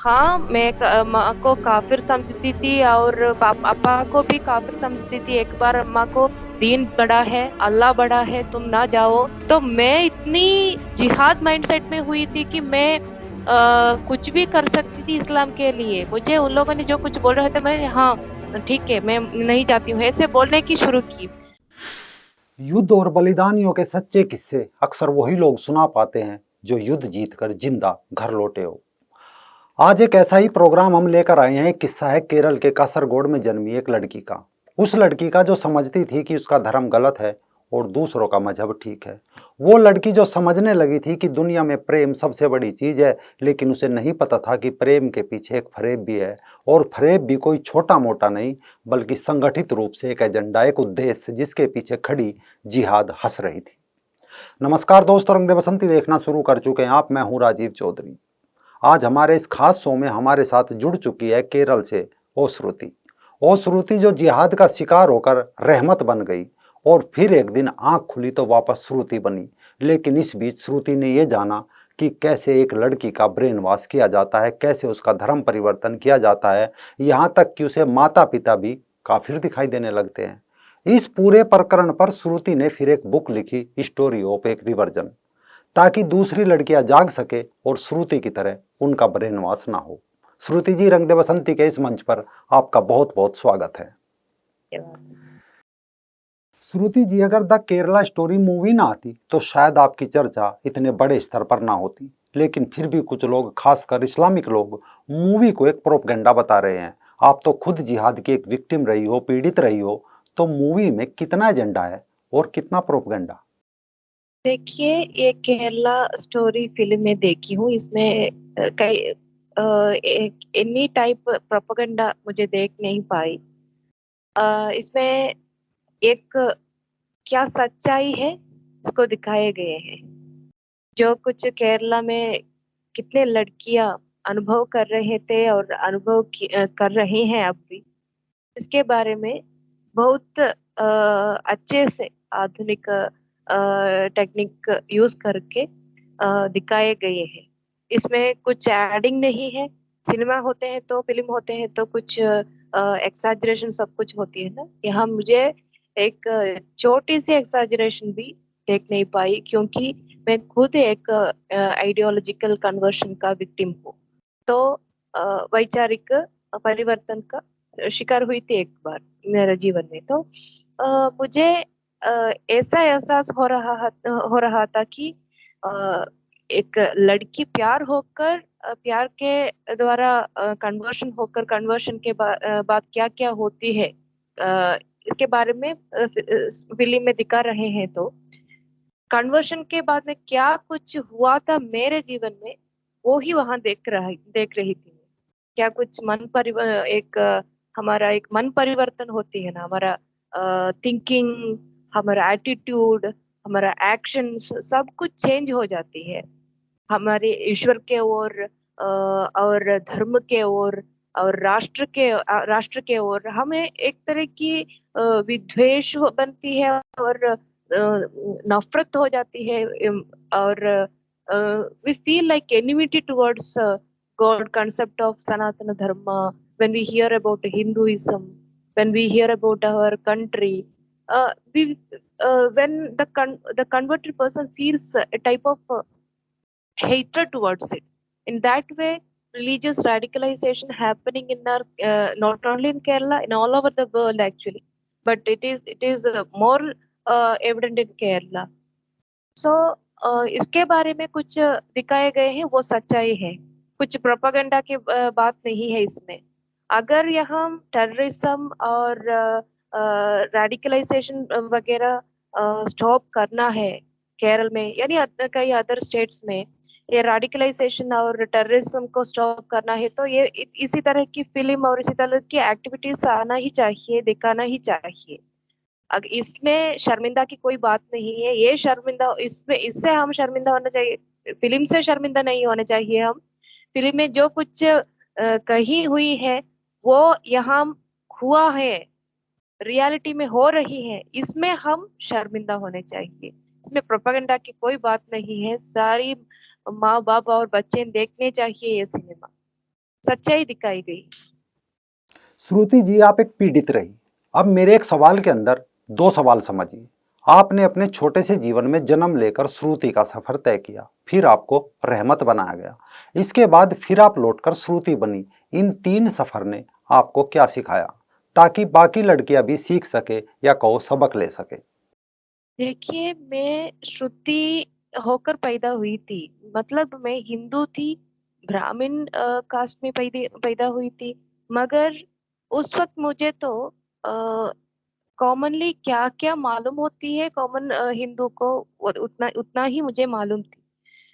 हाँ, मैं माँ को काफिर समझती थी और पापा को भी काफिर समझती थी। एक बार अम्मा को दीन बड़ा है, अल्लाह बड़ा है, तुम ना जाओ। तो मैं इतनी जिहाद माइंडसेट में हुई थी कि मैं कुछ भी कर सकती थी इस्लाम के लिए। मुझे उन लोगों ने जो कुछ बोल रहे थे, मैं हाँ ठीक है, मैं नहीं जाती हूँ, ऐसे बोलने की शुरू की। युद्ध और बलिदानियों के सच्चे किस्से अक्सर वही लोग सुना पाते हैं जो युद्ध जीतकर जिंदा घर लौटे हो। आज एक ऐसा ही प्रोग्राम हम लेकर आए हैं। एक किस्सा है केरल के कासरगोड में जन्मी एक लड़की का। उस लड़की का जो समझती थी कि उसका धर्म गलत है और दूसरों का मजहब ठीक है। वो लड़की जो समझने लगी थी कि दुनिया में प्रेम सबसे बड़ी चीज है, लेकिन उसे नहीं पता था कि प्रेम के पीछे एक फरेब भी है। और फरेब भी कोई छोटा मोटा नहीं, बल्कि संगठित रूप से एक एजेंडा, एक उद्देश्य जिसके पीछे खड़ी जिहाद हंस रही थी। नमस्कार दोस्तों, रंग दे बसंती देखना शुरू कर चुके हैं आप। मैं हूं राजीव चौधरी। आज हमारे इस खास शो में हमारे साथ जुड़ चुकी है केरल से ओ श्रुति। ओ श्रुति जो जिहाद का शिकार होकर रहमत बन गई और फिर एक दिन आंख खुली तो वापस श्रुति बनी। लेकिन इस बीच श्रुति ने यह जाना कि कैसे एक लड़की का ब्रेन वॉश किया जाता है, कैसे उसका धर्म परिवर्तन किया जाता है, यहाँ तक कि उसे माता पिता भी काफिर दिखाई देने लगते हैं। इस पूरे प्रकरण पर श्रुति ने फिर एक बुक लिखी, स्टोरी ऑफ एक रिवर्जन, ताकि दूसरी लड़कियां जाग सके और श्रुति की तरह उनका ब्रेन वॉश ना हो। श्रुति जी, रंग दे बसंती के इस मंच पर आपका बहुत बहुत स्वागत है। श्रुति जी, अगर द केरला स्टोरी मूवी ना आती तो शायद आपकी चर्चा इतने बड़े स्तर पर ना होती। लेकिन फिर भी कुछ लोग, खासकर इस्लामिक लोग, मूवी को एक प्रोपगेंडा बता रहे हैं। आप तो खुद जिहाद की एक विक्टिम रही हो, पीड़ित रही हो, तो मूवी में कितना एजेंडा है और कितना प्रोपगेंडा? देखिए, ये केरला स्टोरी फिल्म में देखी हूँ। इसमें कई एनी टाइप प्रोपेगेंडा मुझे देख नहीं पाई। इसमें एक क्या सच्चाई है इसको दिखाए गए हैं। जो कुछ केरला में कितने लड़कियां अनुभव कर रहे थे और अनुभव कर रही हैं अब भी, इसके बारे में बहुत अच्छे से आधुनिक टेक्निक यूज करके दिखाए गए हैं। इसमें कुछ एडिंग नहीं है। सिनेमा होते हैं तो, फिल्म होते हैं तो कुछ एक्सैजरेशन सब कुछ होती है ना। यहाँ मुझे एक छोटी सी एक्सैजरेशन भी देख नहीं पाई, क्योंकि मैं खुद एक आइडियोलॉजिकल कन्वर्शन का विक्टिम हूँ। तो वैचारिक परिवर्तन का शिकार हुई थी एक बार मेरे जीवन में। तो मुझे ऐसा एहसास हो रहा था कि अ, एक लड़की प्यार होकर, प्यार के द्वारा कन्वर्शन होकर, कन्वर्शन के बाद क्या क्या होती है, इसके बारे में फिल्म में दिखा रहे हैं। तो कन्वर्शन के बाद में क्या कुछ हुआ था मेरे जीवन में, वो ही वहां देख रही थी। क्या कुछ एक हमारा एक मन परिवर्तन होती है ना, हमारा थिंकिंग, हमारा एटीट्यूड, हमारा एक्शंस, सब कुछ चेंज हो जाती है हमारे ईश्वर के ओर, और धर्म के ओर, और राष्ट्र के ओर हमें एक तरह की विद्वेष बनती है, और नफरत हो जाती है। और we feel like enmity towards God concept of Sanatana Dharma, when we hear about Hinduism, when we hear about our country, when the converted person feels a type of hatred towards it. In that way, religious radicalization happening in our, not only in Kerala, in all over the world actually, but it is more evident in Kerala. सो इसके बारे में कुछ दिखाए गए हैं, वो सच्चाई है। कुछ प्रोपागेंडा की बात नहीं है इसमें। अगर यहाँ टेररिज्म और रेडिकलाइजेशन वगैरह स्टॉप करना है केरल में, यानी कई अदर स्टेट्स में, ये रेडिकलाइजेशन और टेररिज्म को स्टॉप करना है, तो ये इसी तरह की फिल्म और इसी तरह की एक्टिविटीज आना ही चाहिए, दिखाना ही चाहिए। अगर इसमें शर्मिंदा की कोई बात नहीं है। ये शर्मिंदा, इसमें इससे हम शर्मिंदा होना चाहिए, फिल्म से शर्मिंदा नहीं होने चाहिए हम। फिल्म में जो कुछ कही हुई है, वो यहाँ हुआ है, रियलिटी में हो रही है, इसमें हम शर्मिंदा होने चाहिए। इसमें प्रोपेगेंडा की कोई बात नहीं है। सारी माँ बाप और बच्चे देखने चाहिए ये सिनेमा। सच्चाई दिखाई गई। श्रुति जी, आप एक पीड़ित रही। अब मेरे एक सवाल के अंदर दो सवाल समझिए। आपने अपने छोटे से जीवन में जन्म लेकर श्रुति का सफर तय किया, फिर आपको रहमत बनाया गया, इसके बाद फिर आप लौटकर श्रुति बनी। इन तीन सफर ने आपको क्या सिखाया, ताकि बाकी लड़कियां भी सीख सके या कहो सबक ले सके? देखिए, मैं श्रुति होकर पैदा हुई थी, मतलब मैं हिंदू थी, ब्राह्मण कास्ट में पैदा पैदा हुई थी। मगर उस वक्त मुझे तो कॉमनली क्या क्या मालूम होती है, कॉमन हिंदू को उतना उतना ही मुझे मालूम थी।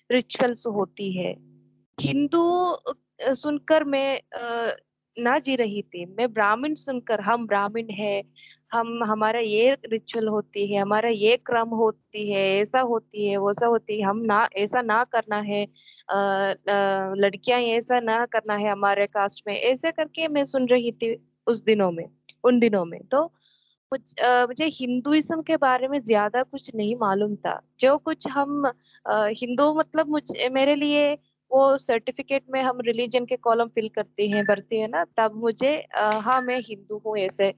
रिचुअल्स होती है हिंदू सुनकर मैं ना जी रही थी। मैं ब्राह्मण सुनकर, हम ब्राह्मण है, हम हमारा ये रिचुअल होती है, हमारा ये क्रम होती है, ऐसा होती है, वैसा होती है, हम ना ऐसा ना करना है, लड़कियां ऐसा ना करना है हमारे कास्ट में, ऐसे करके मैं सुन रही थी उस दिनों में, उन दिनों में। तो मुझे हिंदुइज्म के बारे में ज्यादा कुछ नहीं मालूम था। जो कुछ हम हिंदू, मतलब मुझे, मेरे लिए वो सर्टिफिकेट में हम रिलीजन के कॉलम फिल करते हैं, भरते हैं ना, तब मुझे हाँ मैं हिंदू हूँ ऐसे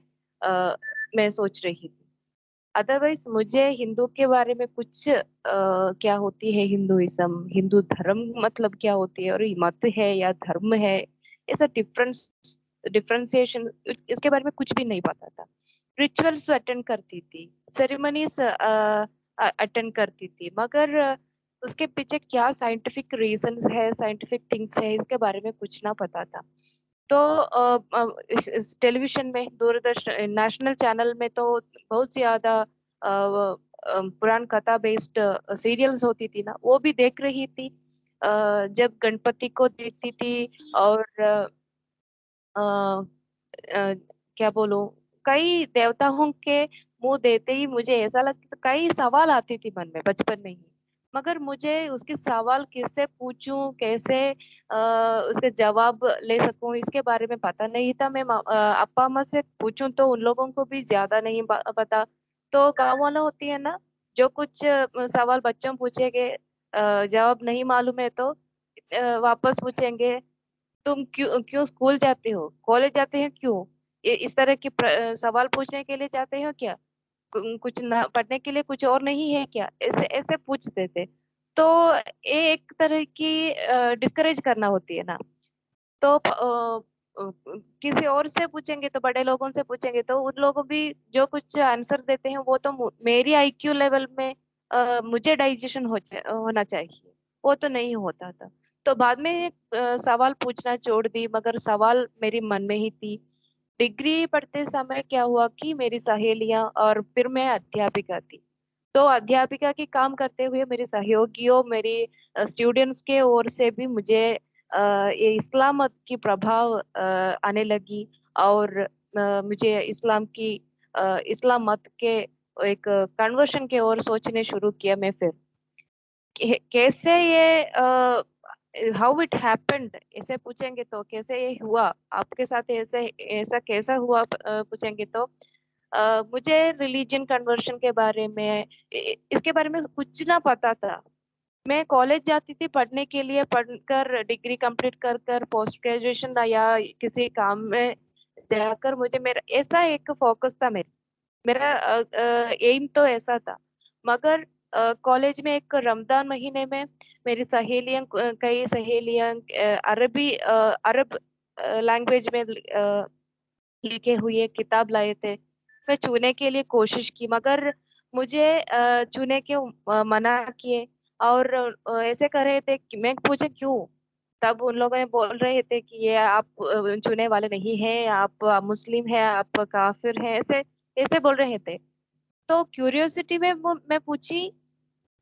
मैं सोच रही थी। अदरवाइज मुझे हिंदू के बारे में कुछ क्या होती है हिंदुइज्म, हिंदू धर्म मतलब क्या होती है, और ये मत है या धर्म है, ऐसा डिफरेंशिएशन इसके बारे में कुछ भी नहीं पता था। रिचुअल्स अटेंड करती थी, सेरेमनीज अटेंड करती थी, मगर उसके पीछे क्या साइंटिफिक रीजंस है, साइंटिफिक थिंग्स है, इसके बारे में कुछ ना पता था। तो इस टेलीविजन में, दूरदर्शन नेशनल चैनल में तो बहुत ज्यादा पुराण कथा बेस्ड सीरियल्स होती थी ना, वो भी देख रही थी। जब गणपति को देखती थी, और अ, अ, क्या बोलूं, कई देवताओं के मुंह देते ही मुझे ऐसा लगता, कई सवाल आती थी मन में बचपन में ही, मगर मुझे उसके सवाल किससे पूछूं, कैसे उसके जवाब ले सकूं, इसके बारे में पता नहीं था। मैं अप्पा अम्मा से पूछूं तो उन लोगों को भी ज्यादा नहीं पता। तो गाँव वाला होती है ना, जो कुछ सवाल बच्चों पूछेंगे, जवाब नहीं मालूम है तो वापस पूछेंगे, तुम क्यों क्यों स्कूल जाते हो, कॉलेज जाते हैं क्यों, ये इस तरह के सवाल पूछने के लिए जाते हो क्या, कुछ ना पढ़ने के लिए कुछ और नहीं है क्या, ऐसे ऐसे पूछते थे। तो ये एक तरह की डिस्करेज करना होती है ना। तो किसी और से पूछेंगे, तो बड़े लोगों से पूछेंगे तो उन लोगों भी जो कुछ आंसर देते हैं वो तो मेरी आईक्यू लेवल में मुझे डाइजेशन होना चाहिए, वो तो नहीं होता था। तो बाद में सवाल पूछना छोड़ दी, मगर सवाल मेरी मन में ही थी। डिग्री पढ़ते समय क्या हुआ कि मेरी सहेलियां, और फिर मैं अध्यापिका थी, तो अध्यापिका की काम करते हुए मेरे सहयोगियों, मेरी स्टूडेंट्स के ओर से भी मुझे ये इस्लाम मत की प्रभाव आने लगी, और मुझे इस्लाम मत के एक कन्वर्शन के ओर सोचने शुरू किया मैं। फिर कैसे ये हाउ इट हैपेंड ऐसे पूछेंगे तो कैसे ये हुआ आपके साथ, ऐसे ऐसा कैसा हुआ पूछेंगे तो मुझे रिलीजन कन्वर्शन के बारे में, इसके बारे में कुछ ना पता था। मैं कॉलेज जाती थी पढ़ने के लिए, पढ़कर डिग्री कंप्लीट कर कर पोस्ट ग्रेजुएशन या किसी काम में जाकर, मुझे मेरा ऐसा एक फोकस था, मेरा एम तो ऐसा था। मगर कॉलेज में एक रमजान महीने में मेरी सहेलियां, कई सहेलियां अरब लैंग्वेज में लिखे हुए किताब लाए थे। मैं छूने के लिए कोशिश की, मगर मुझे छूने के मना किए, और ऐसे कर रहे थे कि मैं पूछे क्यों, तब उन लोगों ने बोल रहे थे कि ये आप छूने वाले नहीं हैं, आप मुस्लिम हैं, आप काफिर हैं, ऐसे ऐसे बोल रहे थे। तो क्यूरियोसिटी में मैं पूछी,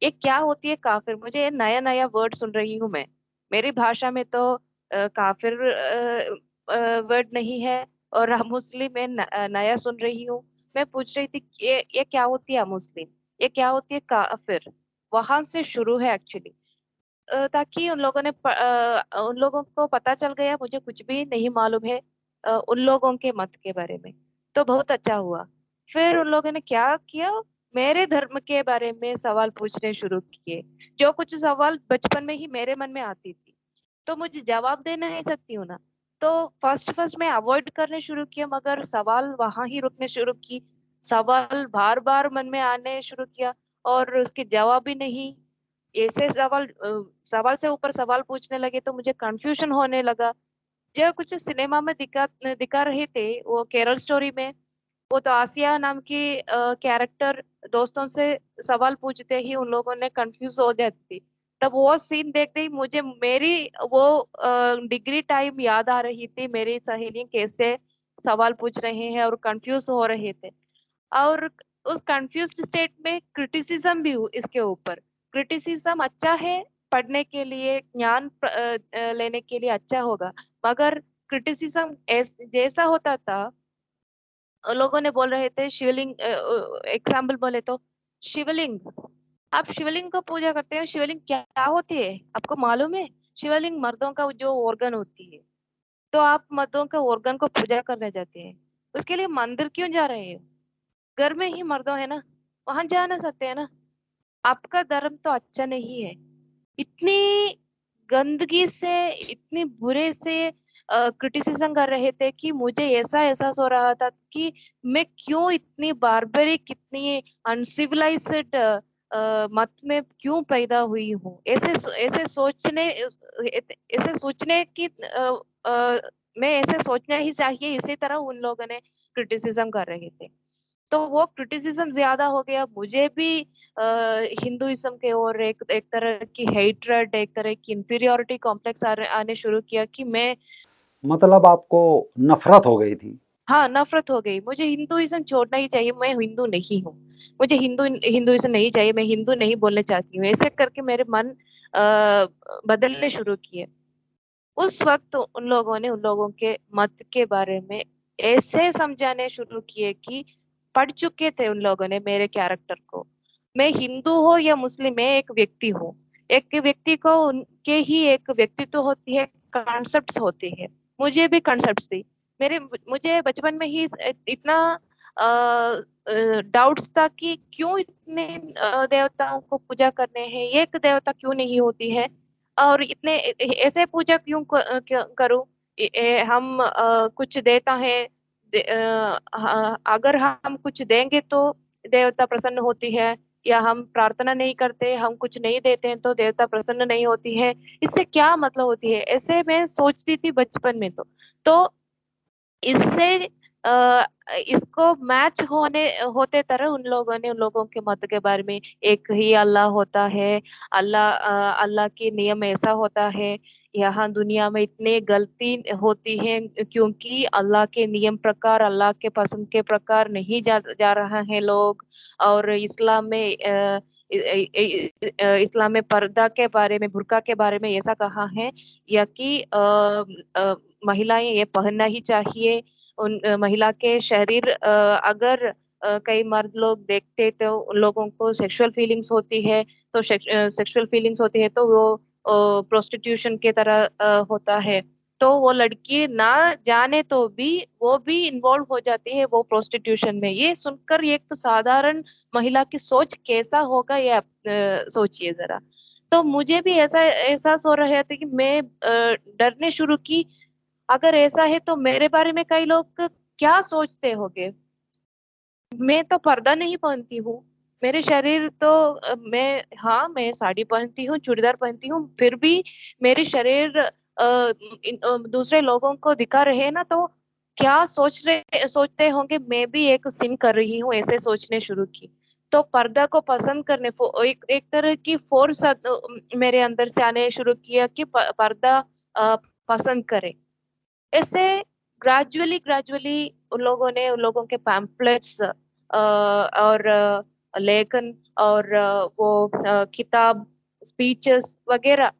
ये क्या होती है काफिर, मुझे ये नया नया वर्ड सुन रही हूँ मैं, मेरी भाषा में तो काफिर वर्ड नहीं है, और हम मुस्लिम में नया सुन रही हूँ। मैं पूछ रही थी कि ये क्या होती है मुस्लिम, ये क्या होती है काफिर, वहां से शुरू है एक्चुअली। ताकि उन लोगों को पता चल गया मुझे कुछ भी नहीं मालूम है उन लोगों के मत के बारे में। तो बहुत अच्छा हुआ। फिर उन लोगों ने क्या किया, मेरे धर्म के बारे में सवाल पूछने शुरू किए। जो कुछ सवाल बचपन में ही मेरे मन में आती थी, तो मुझे जवाब दे नहीं सकती हूँ ना, तो फर्स्ट मैं अवॉइड करने शुरू किया, मगर सवाल वहां ही रुकने शुरू की। सवाल बार बार मन में आने शुरू किया और उसके जवाब भी नहीं। ऐसे सवाल से ऊपर सवाल पूछने लगे तो मुझे कंफ्यूजन होने लगा। जो कुछ सिनेमा में दिखा दिखा रहे थे, वो केरल स्टोरी में, वो तो आसिया नाम की कैरेक्टर दोस्तों से सवाल पूछते ही उन लोगों ने कंफ्यूज हो जाती थी। तब वो सीन देखते ही मुझे मेरी वो डिग्री टाइम याद आ रही थी। मेरी सहेली कैसे सवाल पूछ रहे हैं और कंफ्यूज हो रहे थे। और उस कंफ्यूज्ड स्टेट में क्रिटिसिज्म भी इसके ऊपर। क्रिटिसिज्म अच्छा है, पढ़ने के लिए, ज्ञान लेने के लिए अच्छा होगा, मगर क्रिटिसिज्म जैसा होता था। लोगों ने बोल रहे थे शिवलिंग, एग्जाम्पल बोले तो शिवलिंग, आप शिवलिंग को पूजा करते हो, शिवलिंग क्या होती है आपको मालूम है? शिवलिंग मर्दों का जो ऑर्गन होती है, तो आप मर्दों के ऑर्गन को पूजा करने जाते हैं, उसके लिए मंदिर क्यों जा रहे हो? घर में ही मर्दों है ना, वहां जा ना सकते हैं ना? आपका धर्म तो अच्छा नहीं है। इतनी गंदगी से, इतनी बुरे से क्रिटिसिज्म कर रहे थे कि मुझे ऐसा एहसास हो रहा था कि मैं क्यों इतनी बार्बरिक, इतनी अनसिविलाइज्ड मत में क्यों पैदा हुई हूँ। ऐसे सोचने की मैं ऐसे सोचना ही चाहिए, इसी तरह उन लोगों ने क्रिटिसिज्म कर रहे थे। तो वो क्रिटिसिज्म ज्यादा हो गया मुझे भी। हिंदुइज्म के और एक तरह की हेट्रेड, एक तरह की इंफीरियोरिटी कॉम्प्लेक्स आने शुरू किया कि मैं, मतलब आपको नफरत हो गई थी। हाँ, नफरत हो गई। मुझे हिंदुइज्म छोड़ना ही चाहिए, मैं हिंदू नहीं हूँ। मुझे हिंदुइज्म नहीं चाहिए, मैं हिंदू नहीं बोलना चाहती हूँ। ऐसे करके मेरे मन बदलने शुरू किए। उस वक्त उन लोगों ने उन लोगों के मत के बारे में ऐसे समझाने शुरू किए कि पढ़ चुके थे उन लोगों ने मेरे कैरेक्टर को। मैं हिंदू हो या मुस्लिम, मैं एक व्यक्ति हूँ। एक व्यक्ति को उनके ही एक व्यक्तित्व होती है, कॉन्सेप्ट्स होते हैं। मुझे भी कॉन्सेप्ट्स थी। मुझे बचपन में ही इतना डाउट्स था कि क्यों इतने देवताओं को पूजा करने हैं, एक देवता क्यों नहीं होती है, और इतने ऐसे पूजा क्यों करूं। हम कुछ देता है, अगर हम कुछ देंगे तो देवता प्रसन्न होती है, या हम प्रार्थना नहीं करते, हम कुछ नहीं देते हैं तो देवता प्रसन्न नहीं होती है। इससे क्या मतलब होती है, ऐसे मैं सोचती थी बचपन में। तो इससे अ, इसको मैच होते तरह उन लोगों ने उन लोगों के मत के बारे में, एक ही अल्लाह होता है, अल्लाह के नियम ऐसा होता है, यहाँ दुनिया में इतने गलती होती है क्योंकि अल्लाह के नियम प्रकार, अल्लाह के पसंद के प्रकार नहीं जा रहा है लोग। और इस्लाम में इस्लाम में पर्दा के बारे में, बुर्का के बारे में ऐसा कहा है, या कि महिलाएं ये पहनना ही चाहिए। उन महिला के शरीर अगर कई मर्द लोग देखते तो उन लोगों को सेक्सुअल फीलिंग्स होती है, तो सेक्सुअल फीलिंग्स होती है तो वो प्रोस्टिट्यूशन के तरह होता है। तो वो लड़की ना जाने तो भी वो भी इन्वॉल्व हो जाती है वो प्रोस्टिट्यूशन में। ये सुनकर एक तो साधारण महिला की सोच कैसा होगा, ये आप सोचिए जरा। तो मुझे भी ऐसा एहसास हो रहा था कि मैं डरने शुरू की। अगर ऐसा है तो मेरे बारे में कई लोग क्या सोचते होंगे। मैं तो पर्दा नहीं पहनती हूँ, मेरे शरीर तो मैं, हाँ, मैं साड़ी पहनती हूँ, चूड़ीदार पहनती हूँ, फिर भी मेरे शरीर दूसरे लोगों को दिखा रहे हैं ना, तो क्या सोचते होंगे मैं भी एक सिन कर रही हूँ, ऐसे सोचने शुरू की। तो पर्दा को पसंद करने एक तरह की फोर्स मेरे अंदर से आने शुरू किया कि पर्दा अ, पसंद करे। ऐसे ग्रेजुअली ग्रेजुअली उन लोगों के पैम्पलेट्स और लेखन और वो किताब, स्पीचेस वगैरह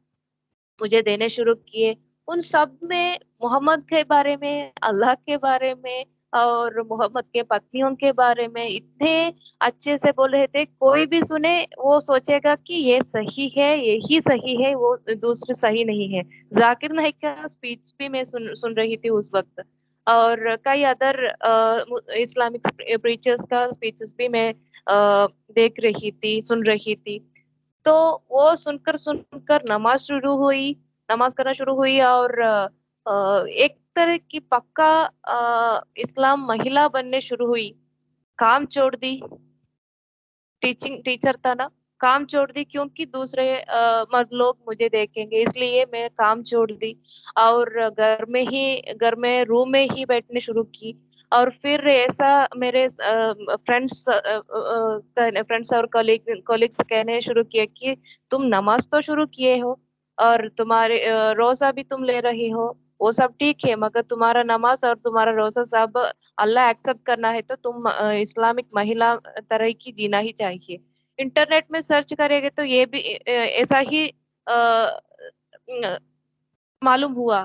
मुझे देने शुरू किए। उन सब में मोहम्मद के बारे में, अल्लाह के बारे में और मोहम्मद के पत्नियों के बारे में इतने अच्छे से बोल रहे थे। कोई भी सुने वो सोचेगा कि ये सही है, यही सही है, वो दूसरी सही नहीं है। जाकिर नाइक का स्पीच भी मैं सुन रही थी उस वक्त, और कई अदर इस्लामिक प्रीचर्स का स्पीचेस भी मैं देख रही थी, सुन रही थी। तो वो सुनकर सुनकर नमाज करना शुरू हुई। और एक तरह की पक्का इस्लाम महिला बनने शुरू हुई, काम छोड़ दी। टीचिंग टीचर था ना, काम छोड़ दी क्योंकि दूसरे मर्द लोग मुझे देखेंगे, इसलिए मैं काम छोड़ दी और घर में रूम में ही बैठने शुरू की। और फिर ऐसा मेरे फ्रेंड्स और कॉलिग्स कहने शुरू किए कि तुम नमाज तो शुरू किए हो और तुम्हारे रोजा भी तुम ले रही हो, वो सब ठीक है, मगर तुम्हारा नमाज और तुम्हारा रोजा सब अल्लाह एक्सेप्ट करना है तो तुम इस्लामिक महिला तरह की जीना ही चाहिए। इंटरनेट में सर्च करेंगे तो ये भी ऐसा ही मालूम हुआ।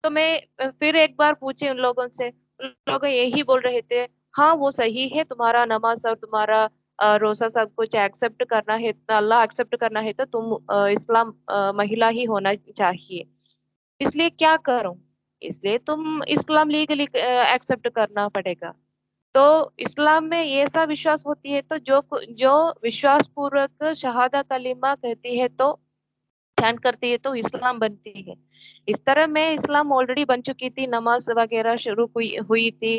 तो मैं फिर एक बार पूछी उन लोगों से, उन लोग यही बोल रहे थे, हाँ वो सही है, तुम्हारा नमाज और तुम्हारा रोजा सब कुछ एक्सेप्ट करना है, अल्लाह एक्सेप्ट करना है तो तुम इस्लाम महिला ही होना चाहिए। इसलिए क्या करूं? इसलिए तुम इस्लाम लीगली एक्सेप्ट करना पड़ेगा। तो इस्लाम में ये ऐसा विश्वास होती है, तो जो विश्वास पूर्वक शहादा कलीमा कहती है तो ध्यान करती है तो इस्लाम बनती है। इस तरह मैं इस्लाम ऑलरेडी बन चुकी थी, नमाज वगैरह शुरू हुई हुई थी।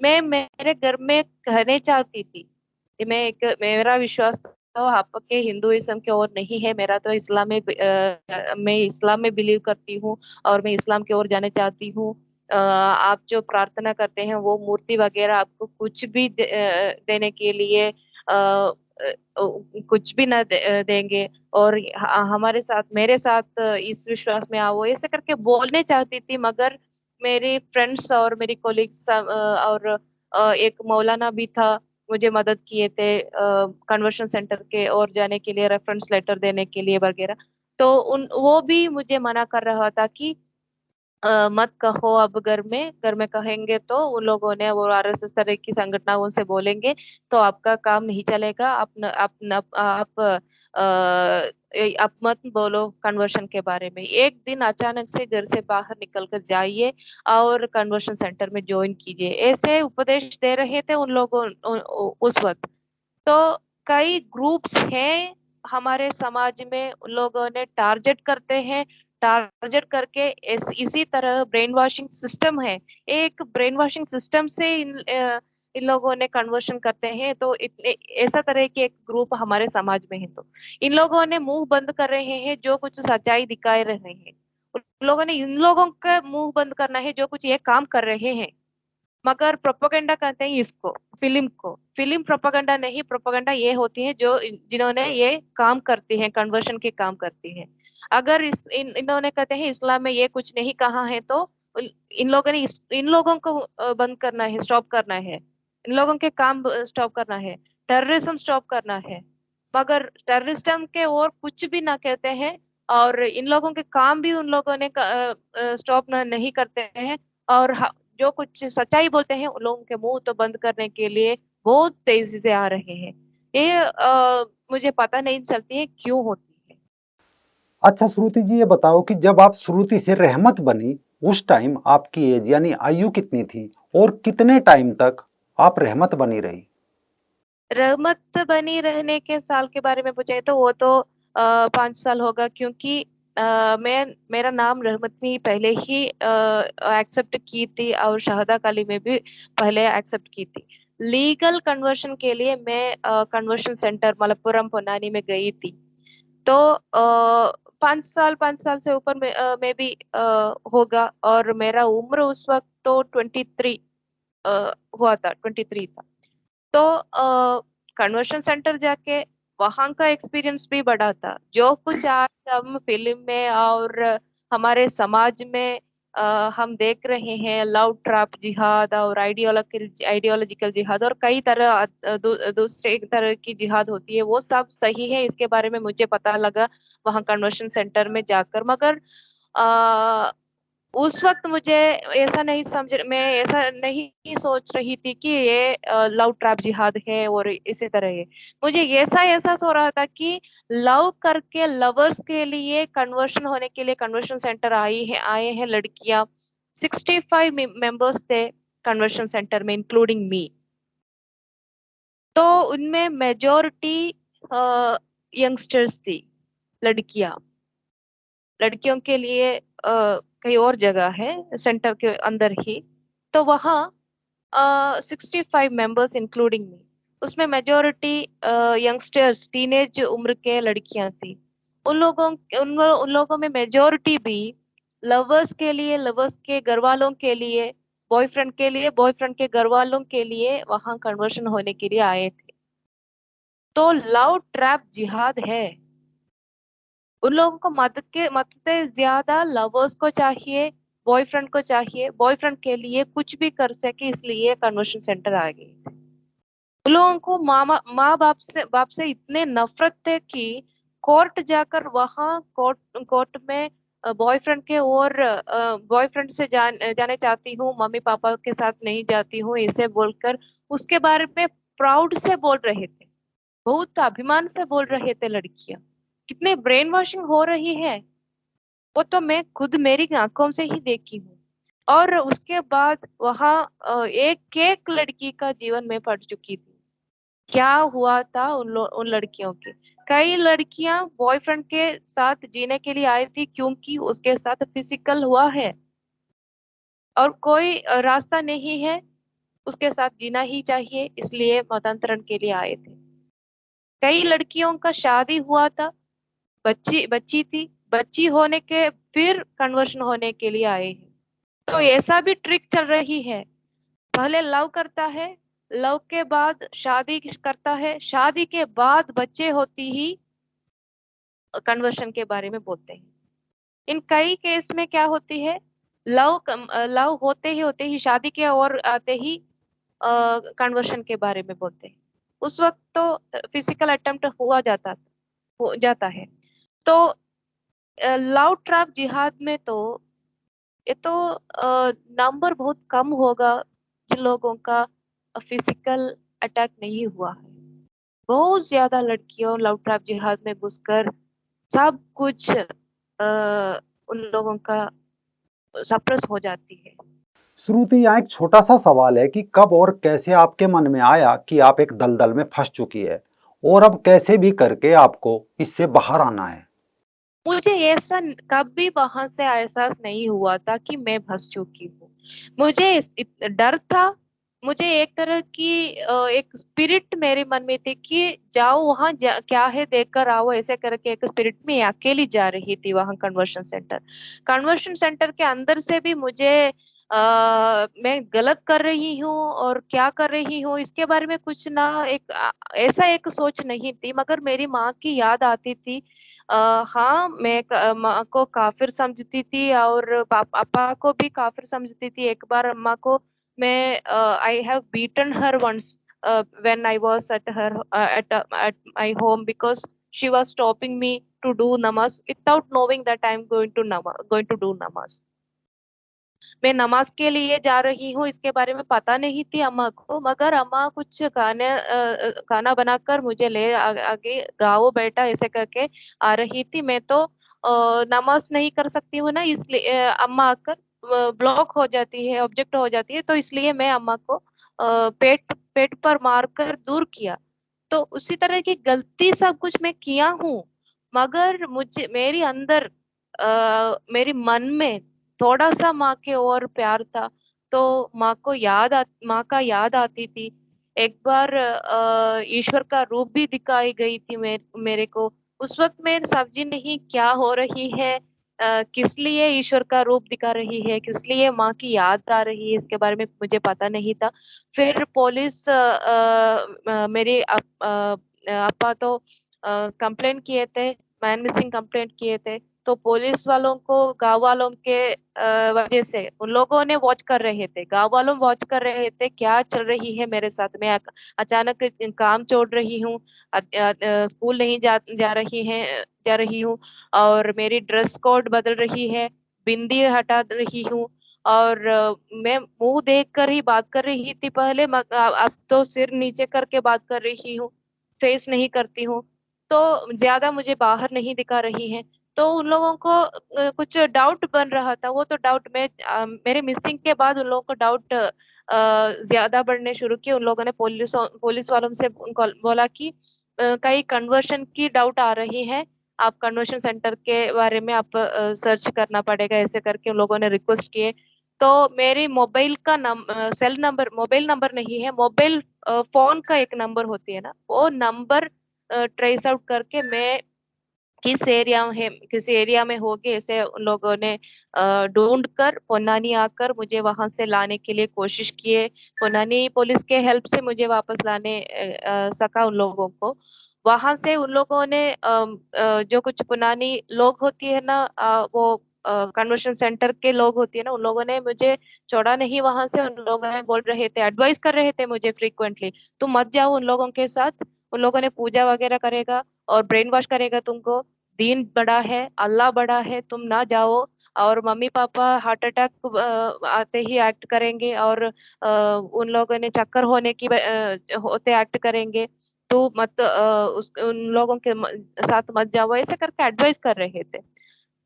मैं मेरे घर में कहने चाहती थी कि मेरा विश्वास तो आपके हिंदुइज्म की ओर नहीं है, मेरा तो मैं इस्लाम में बिलीव करती हूँ और मैं इस्लाम की ओर जाने चाहती हूँ। आप जो प्रार्थना करते हैं वो मूर्ति वगैरह आपको कुछ भी देने के लिए कुछ भी न देंगे, और हमारे साथ मेरे साथ इस विश्वास में आओ, ऐसे करके बोलने चाहती थी। मगर मेरे फ्रेंड्स और मेरी कोलिग्स और एक मौलाना भी था, मुझे मदद किए थे कन्वर्शन सेंटर के और जाने के लिए, रेफरेंस लेटर देने के लिए वगैरह। तो उन वो भी मुझे मना कर रहा था कि मत कहो, अब घर में कहेंगे तो उन लोगों ने, वो आरएसएस तरह की संगठनों से बोलेंगे तो आपका काम नहीं चलेगा। आप मत बोलो कन्वर्शन के बारे में। एक दिन अचानक से घर से बाहर निकल कर जाइए और कन्वर्शन सेंटर में ज्वाइन कीजिए, ऐसे उपदेश दे रहे थे उन लोगों उस वक्त। तो कई ग्रुप्स हैं हमारे समाज में, उन लोगों ने टारगेट करते हैं, टारगेट करके इसी तरह ब्रेन वॉशिंग सिस्टम है, एक ब्रेन वॉशिंग सिस्टम से इन लोगों ने कन्वर्शन करते हैं। तो इतने ऐसा तरह के एक ग्रुप हमारे समाज में है, तो इन लोगों ने मुंह बंद कर रहे हैं जो कुछ सच्चाई दिखा रहे हैं। उन लोगों ने इन लोगों का मुंह बंद करना है जो कुछ ये काम कर रहे हैं। मगर प्रोपोगंडा कहते हैं इसको, फिल्म को। फिल्म प्रोपोगंडा नहीं, प्रोपोगंडा ये होती है जो जिन्होंने ये काम करती हैं, कन्वर्शन के काम करती हैं। अगर इन्होंने कहते हैं इस्लाम में ये कुछ नहीं कहा है तो इन लोगों ने इन लोगों को बंद करना है, स्टॉप करना है, इन लोगों के काम स्टॉप करना है, टेररिज्म स्टॉप करना है। मगर टेररिज्म के और कुछ भी ना कहते हैं, और इन लोगों के काम भी उन लोगों ने स्टॉप नहीं करते हैं। और जो कुछ सच्चाई बोलते हैं उन लोगों के मुंह तो बंद करने के लिए बहुत तेजी से आ रहे हैं। ये मुझे पता नहीं चलती है क्यों होती है। अच्छा श्रुति जी, ये बताओ कि जब आप श्रुति से रहमत बनी उस टाइम आपकी एज यानी आयु कितनी थी और कितने टाइम तक आप रहमत बनी रही? रहमत बनी रहने के साल के बारे में पूछे तो वो तो 5 साल होगा, क्योंकि मेरा नाम रहमत में पहले ही एक्सेप्ट की थी और शहादा काली में भी पहले एक्सेप्ट की थी। लीगल कन्वर्शन के लिए मैं कन्वर्शन सेंटर मलप्पुरम पोनानी में गई थी। तो 5 साल से ऊपर में भी होगा, और मेरा उम्र उस वक्त तो 23 हुआ था, 23 था। तो कन्वर्शन सेंटर जाके वहां का एक्सपीरियंस भी बड़ा था। जो कुछ आज हम फिल्म में और हमारे समाज में हम देख रहे हैं, लव ट्रैप जिहाद और आइडियोलॉजिकल जिहाद और कई तरह दूसरे एक तरह की जिहाद होती है, वो सब सही है, इसके बारे में मुझे पता लगा वहां कन्वर्शन सेंटर में जाकर। मगर उस वक्त मुझे ऐसा नहीं समझ मैं ऐसा नहीं सोच रही थी कि ये लव ट्रैप जिहाद है और इसी तरह है। मुझे ऐसा एहसास हो रहा था कि लव करके लवर्स के लिए कन्वर्शन होने के लिए कन्वर्शन सेंटर आए हैं लड़कियां। 65 मेंबर्स थे कन्वर्शन सेंटर में, इंक्लूडिंग मी। तो उनमें मेजोरिटी यंगस्टर्स थी, लड़कियां। लड़कियों के लिए कहीं और जगह है सेंटर के अंदर ही। तो वहाँ 65 मेंबर्स इंक्लूडिंग मी, उसमें मेजोरिटी यंगस्टर्स टीनेज उम्र के लड़कियां थी। उन लोगों में मेजोरिटी भी लवर्स के लिए, लवर्स के घर वालों के लिए, बॉयफ्रेंड के लिए, बॉयफ्रेंड के घर वालों के लिए वहां कन्वर्शन होने के लिए आए थे। तो लव ट्रैप जिहाद है। उन लोगों को मत से ज्यादा लवर्स को चाहिए, बॉयफ्रेंड को चाहिए, बॉयफ्रेंड के लिए कुछ भी कर सके इसलिए कन्वर्शन सेंटर आ गई। उन लोगों को माँ बाप से इतने नफरत थे कि कोर्ट जाकर वहां कोर्ट में बॉयफ्रेंड के और बॉयफ्रेंड से जाने चाहती हूँ, मम्मी पापा के साथ नहीं जाती हूँ, इसे बोलकर उसके बारे में प्राउड से बोल रहे थे, बहुत अभिमान से बोल रहे थे लड़कियां। कितने ब्रेन वॉशिंग हो रही है वो तो मैं खुद मेरी आंखों से ही देखी हूँ। और उसके बाद वहाँ एक एक लड़की का जीवन में पड़ चुकी थी। क्या हुआ था उन लड़कियों के, कई लड़कियां बॉयफ्रेंड के साथ जीने के लिए आई थी क्योंकि उसके साथ फिजिकल हुआ है और कोई रास्ता नहीं है, उसके साथ जीना ही चाहिए इसलिए मतांतरण के लिए आए थे। कई लड़कियों का शादी हुआ था, बच्ची बच्ची थी, बच्ची होने के फिर कन्वर्शन होने के लिए आए हैं। तो ऐसा भी ट्रिक चल रही है, पहले लव करता है, लव के बाद शादी करता है, शादी के बाद बच्चे होती ही कन्वर्शन के बारे में बोलते हैं। इन कई केस में क्या होती है, लव होते ही शादी के और आते ही कन्वर्शन के बारे में बोलते हैं। उस वक्त तो फिजिकल अटेम्प्ट हो जाता है। तो लव ट्रैप जिहाद में तो ये तो नंबर बहुत कम होगा जिन लोगों का फिजिकल अटैक नहीं हुआ है। बहुत ज्यादा लड़कियों लव ट्रैप जिहाद में घुसकर सब कुछ उन लोगों का सप्रेस हो जाती है। श्रुति, यहाँ एक छोटा सा सवाल है कि कब और कैसे आपके मन में आया कि आप एक दलदल में फंस चुकी है और अब कैसे भी करके आपको इससे बाहर आना है। मुझे ऐसा कभी वहां से एहसास नहीं हुआ था कि मैं फंस चुकी हूँ। मुझे डर था। मुझे एक तरह की एक स्पिरिट मेरे मन में थी कि जाओ वहां क्या है देख कर आओ, ऐसे करके एक स्पिरिट में अकेली जा रही थी वहां कन्वर्शन सेंटर के अंदर से भी मुझे मैं गलत कर रही हूँ और क्या कर रही हूँ इसके बारे में कुछ ना एक ऐसा एक सोच नहीं थी, मगर मेरी माँ की याद आती थी। हाँ, मैं माँ को काफिर समझती थी और पापा को भी काफिर समझती थी। एक बार अम्मा को मैं I have beaten her once when I was at her at my home because she was stopping me to do namaz without knowing that I am going to do namaz। मैं नमाज के लिए जा रही हूँ इसके बारे में पता नहीं थी अम्मा को, मगर अम्मा कुछ खाना बनाकर मुझे आगे गाओ बेटा ऐसे करके आ रही थी। मैं तो नमाज नहीं कर सकती हूँ ना, इसलिए अम्मा आकर ब्लॉक हो जाती है, ऑब्जेक्ट हो जाती है, तो इसलिए मैं अम्मा को पेट पेट पर मारकर दूर किया। तो उसी तरह की गलती सब कुछ मैं किया हूँ, मगर मुझे मेरी अंदर मेरी मन में थोड़ा सा माँ के और प्यार था। तो माँ का याद आती थी। एक बार ईश्वर का रूप भी दिखाई गई थी मेरे को। उस वक्त मैं समझी नहीं क्या हो रही है, किस लिए ईश्वर का रूप दिखा रही है, किस लिए माँ की याद आ रही है, इसके बारे में मुझे पता नहीं था। फिर पुलिस मेरे अपा तो कंप्लेन किए थे, मैन मिसिंग कंप्लेंट किए थे। तो पुलिस वालों को गांव वालों के वजह से उन लोगों ने वॉच कर रहे थे, गांव वालों वॉच कर रहे थे क्या चल रही है मेरे साथ। मैं अचानक काम छोड़ रही हूँ, स्कूल नहीं जा रही हूँ, और मेरी ड्रेस कोड बदल रही है, बिंदी हटा रही हूँ, और मैं मुंह देख कर ही बात कर रही थी पहले, अब तो सिर नीचे करके बात कर रही हूँ, फेस नहीं करती हूँ, तो ज्यादा मुझे बाहर नहीं दिखा रही है। तो उन लोगों को कुछ डाउट बन रहा था। वो तो डाउट मेरे मिसिंग के बाद उन लोगों को डाउट ज्यादा बढ़ने शुरू किए। उन लोगों ने पुलिस वालों से बोला कि कई कन्वर्शन की डाउट आ रही है, आप कन्वेंशन सेंटर के बारे में आप सर्च करना पड़ेगा, ऐसे करके उन लोगों ने रिक्वेस्ट किए। तो मेरी मोबाइल का सेल नंबर, मोबाइल नंबर नहीं है, मोबाइल फोन का एक नंबर होती है ना, वो नंबर ट्रेस आउट करके मैं किस एरिया में होगी ऐसे उन लोगों ने ढूंढ कर पोन्नानी आकर मुझे वहां से लाने के लिए कोशिश किए। पोन्नानी पुलिस के हेल्प से मुझे वापस लाने सका उन लोगों को। वहां से उन लोगों ने जो कुछ पुनानी लोग होती है ना, वो कन्वर्शन सेंटर के लोग होती है ना, उन लोगों ने मुझे छोड़ा नहीं वहां से। उन लोगों ने बोल रहे थे, एडवाइस कर रहे थे मुझे फ्रीक्वेंटली, तुम मत जाओ उन लोगों के साथ, उन लोगों ने पूजा वगैरह करेगा और ब्रेन वॉश करेगा तुमको, दीन बड़ा है, अल्लाह बड़ा है, तुम ना जाओ। और मम्मी पापा हार्ट अटैक आते ही एक्ट करेंगे, और उन लोगों ने चक्कर होने की होते एक्ट करेंगे, तो मत उन लोगों के साथ मत जाओ, ऐसे करके एडवाइस कर रहे थे।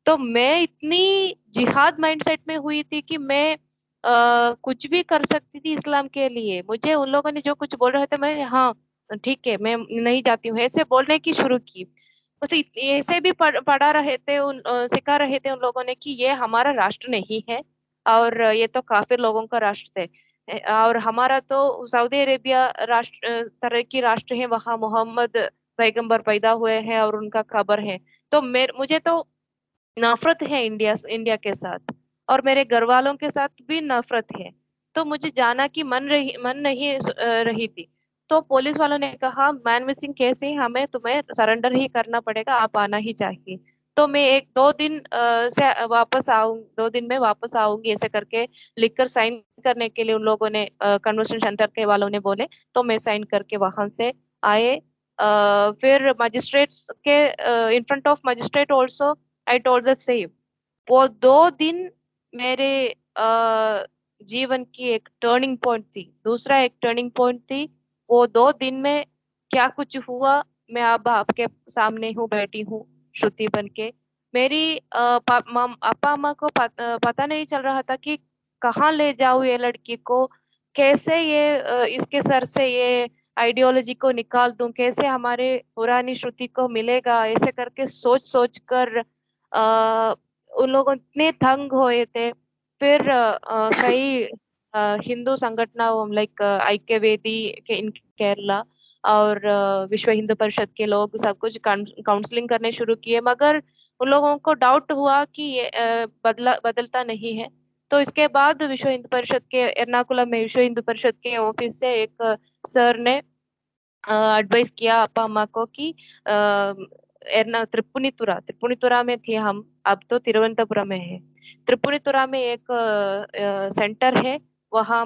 तो मैं इतनी जिहाद माइंडसेट में हुई थी कि मैं कुछ भी कर सकती थी इस्लाम के लिए। मुझे उन लोगों ने जो कुछ बोल रहे थे, मैं हाँ ठीक है मैं नहीं जाती हूँ ऐसे बोलने की शुरू की। मुझे ऐसे भी पढ़ा रहे थे सिखा रहे थे उन लोगों ने कि ये हमारा राष्ट्र नहीं है, और ये तो काफिर लोगों का राष्ट्र है। और हमारा तो सऊदी अरेबिया राष्ट्र तरह की राष्ट्र है, वहाँ मोहम्मद पैगंबर पैदा हुए हैं और उनका कब्र है। तो मुझे तो नफरत है इंडिया के साथ, और मेरे घर वालों के साथ भी नफरत है। तो मुझे जाना की मन नहीं रही थी। तो पुलिस वालों ने कहा मैन मिसिंग केस है, हमें तुम्हें सरेंडर ही करना पड़ेगा, आप आना ही चाहिए। तो मैं एक दो दिन से वापस आऊं, 2 दिन में वापस आऊंगी ऐसे करके लिखकर साइन करने के लिए उन लोगों ने, कन्वेंशन सेंटर के वालों ने बोले। तो मैं साइन करके वहां से आए। फिर मजिस्ट्रेट्स के in front of magistrate also I told the same. वो 2 दिन मेरे जीवन की एक टर्निंग पॉइंट थी, दूसरा एक टर्निंग पॉइंट थी। वो 2 दिन में क्या कुछ हुआ, मैं अब आपके सामने हूँ, बैठी हूँ श्रुति बन के। मेरी पापा अम्मा को पता नहीं चल रहा था कि कहाँ ले जाऊँ ये लड़की को, कैसे ये इसके सर से ये आइडियोलॉजी को निकाल दूं, कैसे हमारे पुरानी श्रुति को मिलेगा, ऐसे करके सोच सोच कर उन लोग इतने तंग हुए थे। फिर कई हिंदू संगठनों लाइक ऐक्य वेदी के इन केरला और विश्व हिंदू परिषद के लोग सब कुछ काउंसलिंग करने शुरू किए, मगर उन लोगों को डाउट हुआ कि ये बदलता नहीं है। तो इसके बाद विश्व हिंदू परिषद के एर्नाकुलम में विश्व हिंदू परिषद के ऑफिस से एक सर ने एडवाइस किया पापा अम्मा को कि एर्ना त्रिपुनितुरा त्रिपुनितुरा में थे हम, अब तो तिरुवनंतपुरम में है। त्रिपुनितुरा में एक सेंटर है, वहाँ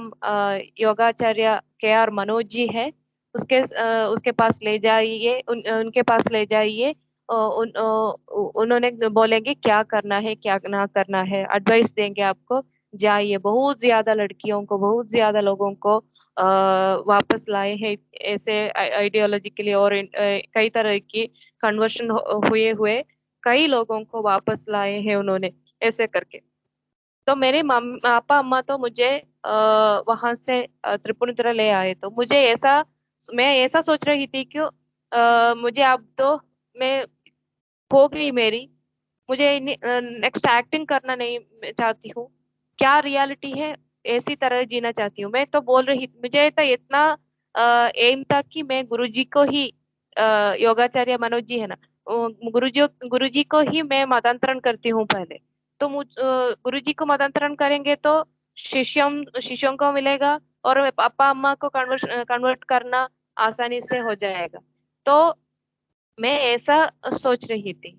योगाचार्य KR मनोज जी है, उसके पास ले जाइए, उनके पास ले जाइए। उन्होंने बोलेंगे क्या करना है क्या ना करना है, एडवाइस देंगे आपको। जाइए, बहुत ज्यादा लड़कियों को, बहुत ज्यादा लोगों को वापस लाए हैं ऐसे आइडियोलॉजी के लिए, और कई तरह की कन्वर्शन हुए हुए कई लोगों को वापस लाए हैं उन्होंने, ऐसे करके। तो मेरे पापा अम्मा तो मुझे वहां से त्रिपुनितरा ले आए। तो मुझे ऐसा, मैं ऐसा सोच रही थी कि मुझे अब तो मैं हो गई मेरी, मुझे नेक्स्ट एक्टिंग करना नहीं चाहती हूँ, क्या रियलिटी है ऐसी तरह जीना चाहती हूँ। मैं तो बोल रही, मुझे तो इतना एम था कि मैं गुरुजी को ही योगाचार्य मनोज जी है ना, गुरुजी को ही मैं मतांतरण करती हूँ पहले। तो गुरुजी को मतांतरण करेंगे तो शिष्यों को मिलेगा, और पापा अम्मा को कन्वर्ट करना आसानी से हो जाएगा। तो मैं ऐसा सोच रही थी।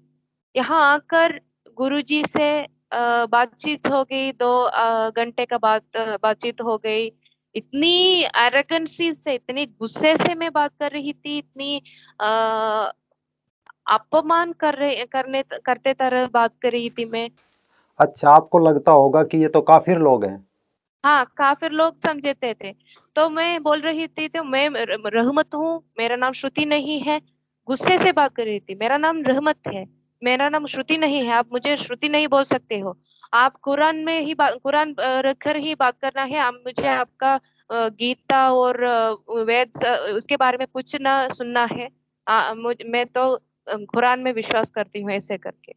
यहाँ आकर गुरुजी से बातचीत हो गई, 2 घंटे का बातचीत हो गई। इतनी एरोगेंसी से, इतनी गुस्से से मैं बात कर रही थी, इतनी आ, अपमान करते तरह बात कर रही थी मैं। अच्छा, आपको लगता होगा कि ये तो काफिर लोग हैं। हाँ, काफिर लोग समझते थे। तो मैं बोल रही थी, तो मैं रहमत हूँ, मेरा नाम श्रुति नहीं है। गुस्से से बात कर रही थी, मेरा नाम रहमत है, मेरा नाम श्रुति नहीं है, आप मुझे श्रुति नहीं बोल सकते हो। आप कुरान में ही कुरान रखकर ही बात करना है, आप मुझे आपका गीता और वेद उसके बारे में कुछ ना सुनना है। मैं तो कुरान में विश्वास करती हूँ, ऐसे करके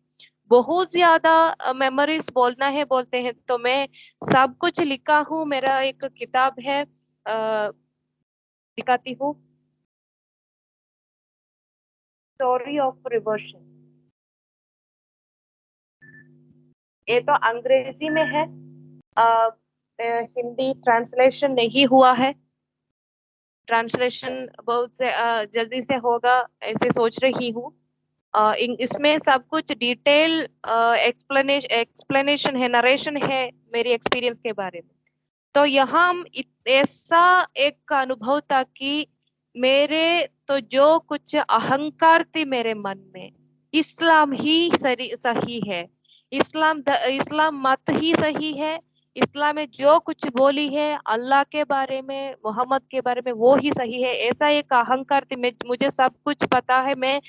बहुत ज्यादा मेमोरीज बोलना है बोलते हैं तो मैं सब कुछ लिखा हूँ। मेरा एक किताब है, दिखाती हूँ, स्टोरी ऑफ रिवर्शन। ये तो अंग्रेजी में है, हिंदी ट्रांसलेशन नहीं हुआ है। ट्रांसलेशन बहुत से जल्दी से होगा ऐसे सोच रही हूँ। इसमें सब कुछ डिटेल एक्सप्लेनेशन है, नरेशन है मेरी एक्सपीरियंस के बारे में। तो यहाँ ऐसा एक अनुभव था कि मेरे तो जो कुछ अहंकार थी मेरे मन में, इस्लाम ही सही है, इस्लाम मत ही सही है, इस्लाम में जो कुछ बोली है अल्लाह के बारे में, मोहम्मद के बारे में, वो ही सही है, ऐसा एक अहंकार थी। मुझे सब कुछ पता है, मैं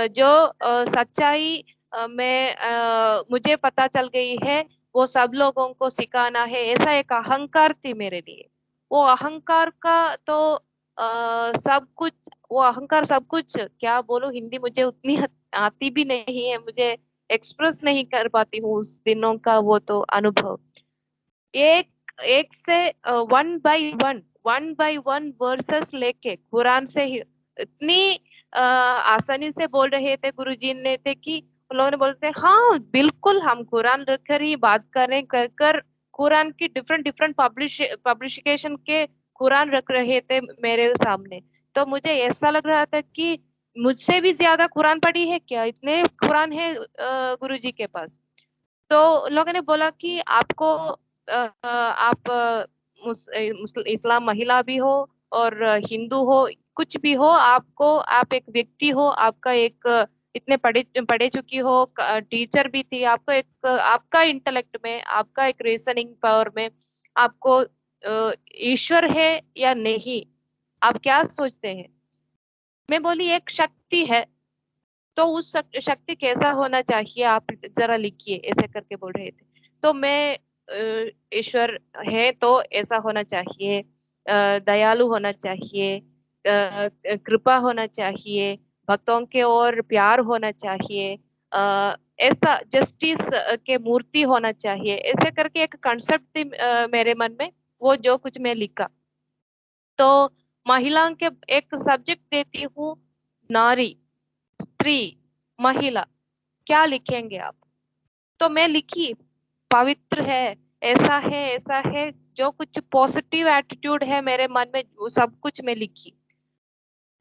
जो सच्चाई मुझे पता चल गई है वो सब लोगों को सिखाना है, ऐसा एक अहंकार थी मेरे लिए। वो अहंकार का तो सब कुछ, वो अहंकार सब कुछ क्या बोलूं, हिंदी मुझे उतनी आती भी नहीं है, मुझे एक्सप्रेस नहीं कर पाती हूँ उस दिनों का वो तो अनुभव। एक एक से वन बाय वन वर्सेस लेके कुरान से ही इतनी आसानी से बोल रहे थे गुरुजी ने थे कि उन लोगों ने बोलते हाँ बिल्कुल हम कुरान रखकर ही बात करें, कर कर कुरान की डिफरेंट डिफरेंट पब्लिकेशन के कुरान रख रहे थे मेरे सामने। तो मुझे ऐसा लग रहा था कि मुझसे भी ज्यादा कुरान पढ़ी है क्या, इतने कुरान है गुरुजी के पास। तो लोगों ने बोला कि आपको आप इस्लाम महिला भी हो और हिंदू हो, कुछ भी हो, आपको आप एक व्यक्ति हो, आपका एक इतने पढ़े पढ़े चुकी हो, टीचर भी थी, आपको एक आपका इंटेलेक्ट में, आपका एक रीजनिंग पावर में आपको ईश्वर है या नहीं, आप क्या सोचते हैं। मैं बोली एक शक्ति है, तो उस शक्ति कैसा होना चाहिए आप जरा लिखिए, ऐसे करके बोल रहे थे। तो मैं ईश्वर है तो ऐसा होना चाहिए, दयालु होना चाहिए, कृपा होना चाहिए, भक्तों के और प्यार होना चाहिए, ऐसा जस्टिस के मूर्ति होना चाहिए, ऐसे करके एक कंसेप्ट थी मेरे मन में, वो जो कुछ मैं लिखा। तो महिलाओं के एक सब्जेक्ट देती हूँ, नारी, स्त्री, महिला, क्या लिखेंगे आप। तो मैं लिखी, पवित्र है, ऐसा है, जो कुछ पॉजिटिव एटीट्यूड है मेरे मन में वो सब कुछ मैं लिखी।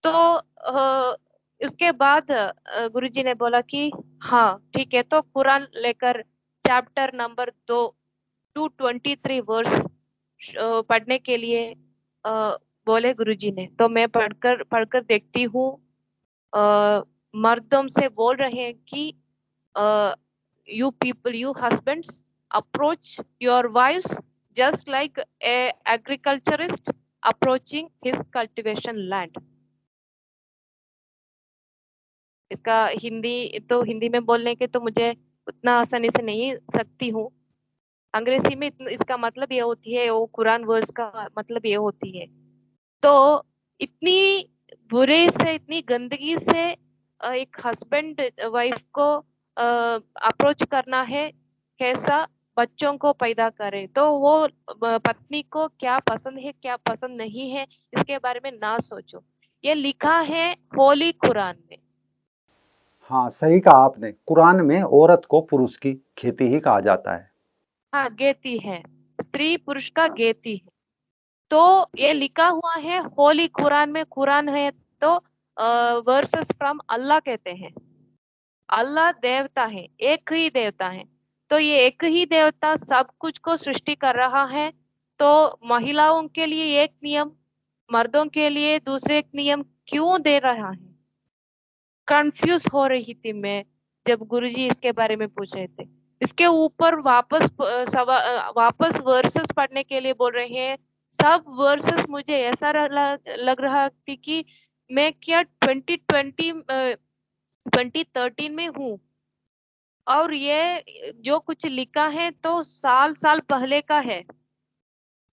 तो उसके बाद गुरुजी ने बोला कि हाँ ठीक है, तो कुरान लेकर चैप्टर नंबर 223 वर्स पढ़ने के लिए बोले गुरुजी ने। तो मैं पढ़कर पढ़कर देखती हूँ, मर्दों से बोल रहे हैं कि you people, you husbands, approach your wives just like a agriculturist approaching his cultivation land। इसका हिंदी तो हिंदी में बोलने के तो मुझे उतना आसानी से नहीं सकती हूँ। अंग्रेजी में इसका मतलब ये होती है, वो कुरान वर्स का मतलब ये होती है। तो इतनी बुरे से, इतनी गंदगी से एक हस्बैंड वाइफ को अप्रोच करना है, कैसा बच्चों को पैदा करे, तो वो पत्नी को क्या पसंद है क्या पसंद नहीं है इसके बारे में ना सोचो। ये लिखा है होली कुरान में। हाँ, सही कहा आपने। कुरान में औरत को पुरुष की खेती ही कहा जाता है। हाँ गेती है, स्त्री पुरुष का गेती है। तो ये लिखा हुआ है होली कुरान में। कुरान है तो वर्सेस फ्रॉम अल्लाह कहते हैं। अल्लाह देवता है, एक ही देवता है। तो ये एक ही देवता सब कुछ को सृष्टि कर रहा है। तो महिलाओं के लिए एक नियम, मर्दों के लिए दूसरे एक नियम क्यों दे रहा है, कंफ्यूज हो रही थी मैं जब गुरुजी इसके बारे में पूछ रहे थे। इसके ऊपर वापस वर्सेस पढ़ने के लिए बोल रहे हैं। सब वर्सेस मुझे ऐसा लग रहा थी कि मैं क्या 2013 में हूँ, और ये जो कुछ लिखा है तो साल साल पहले का है,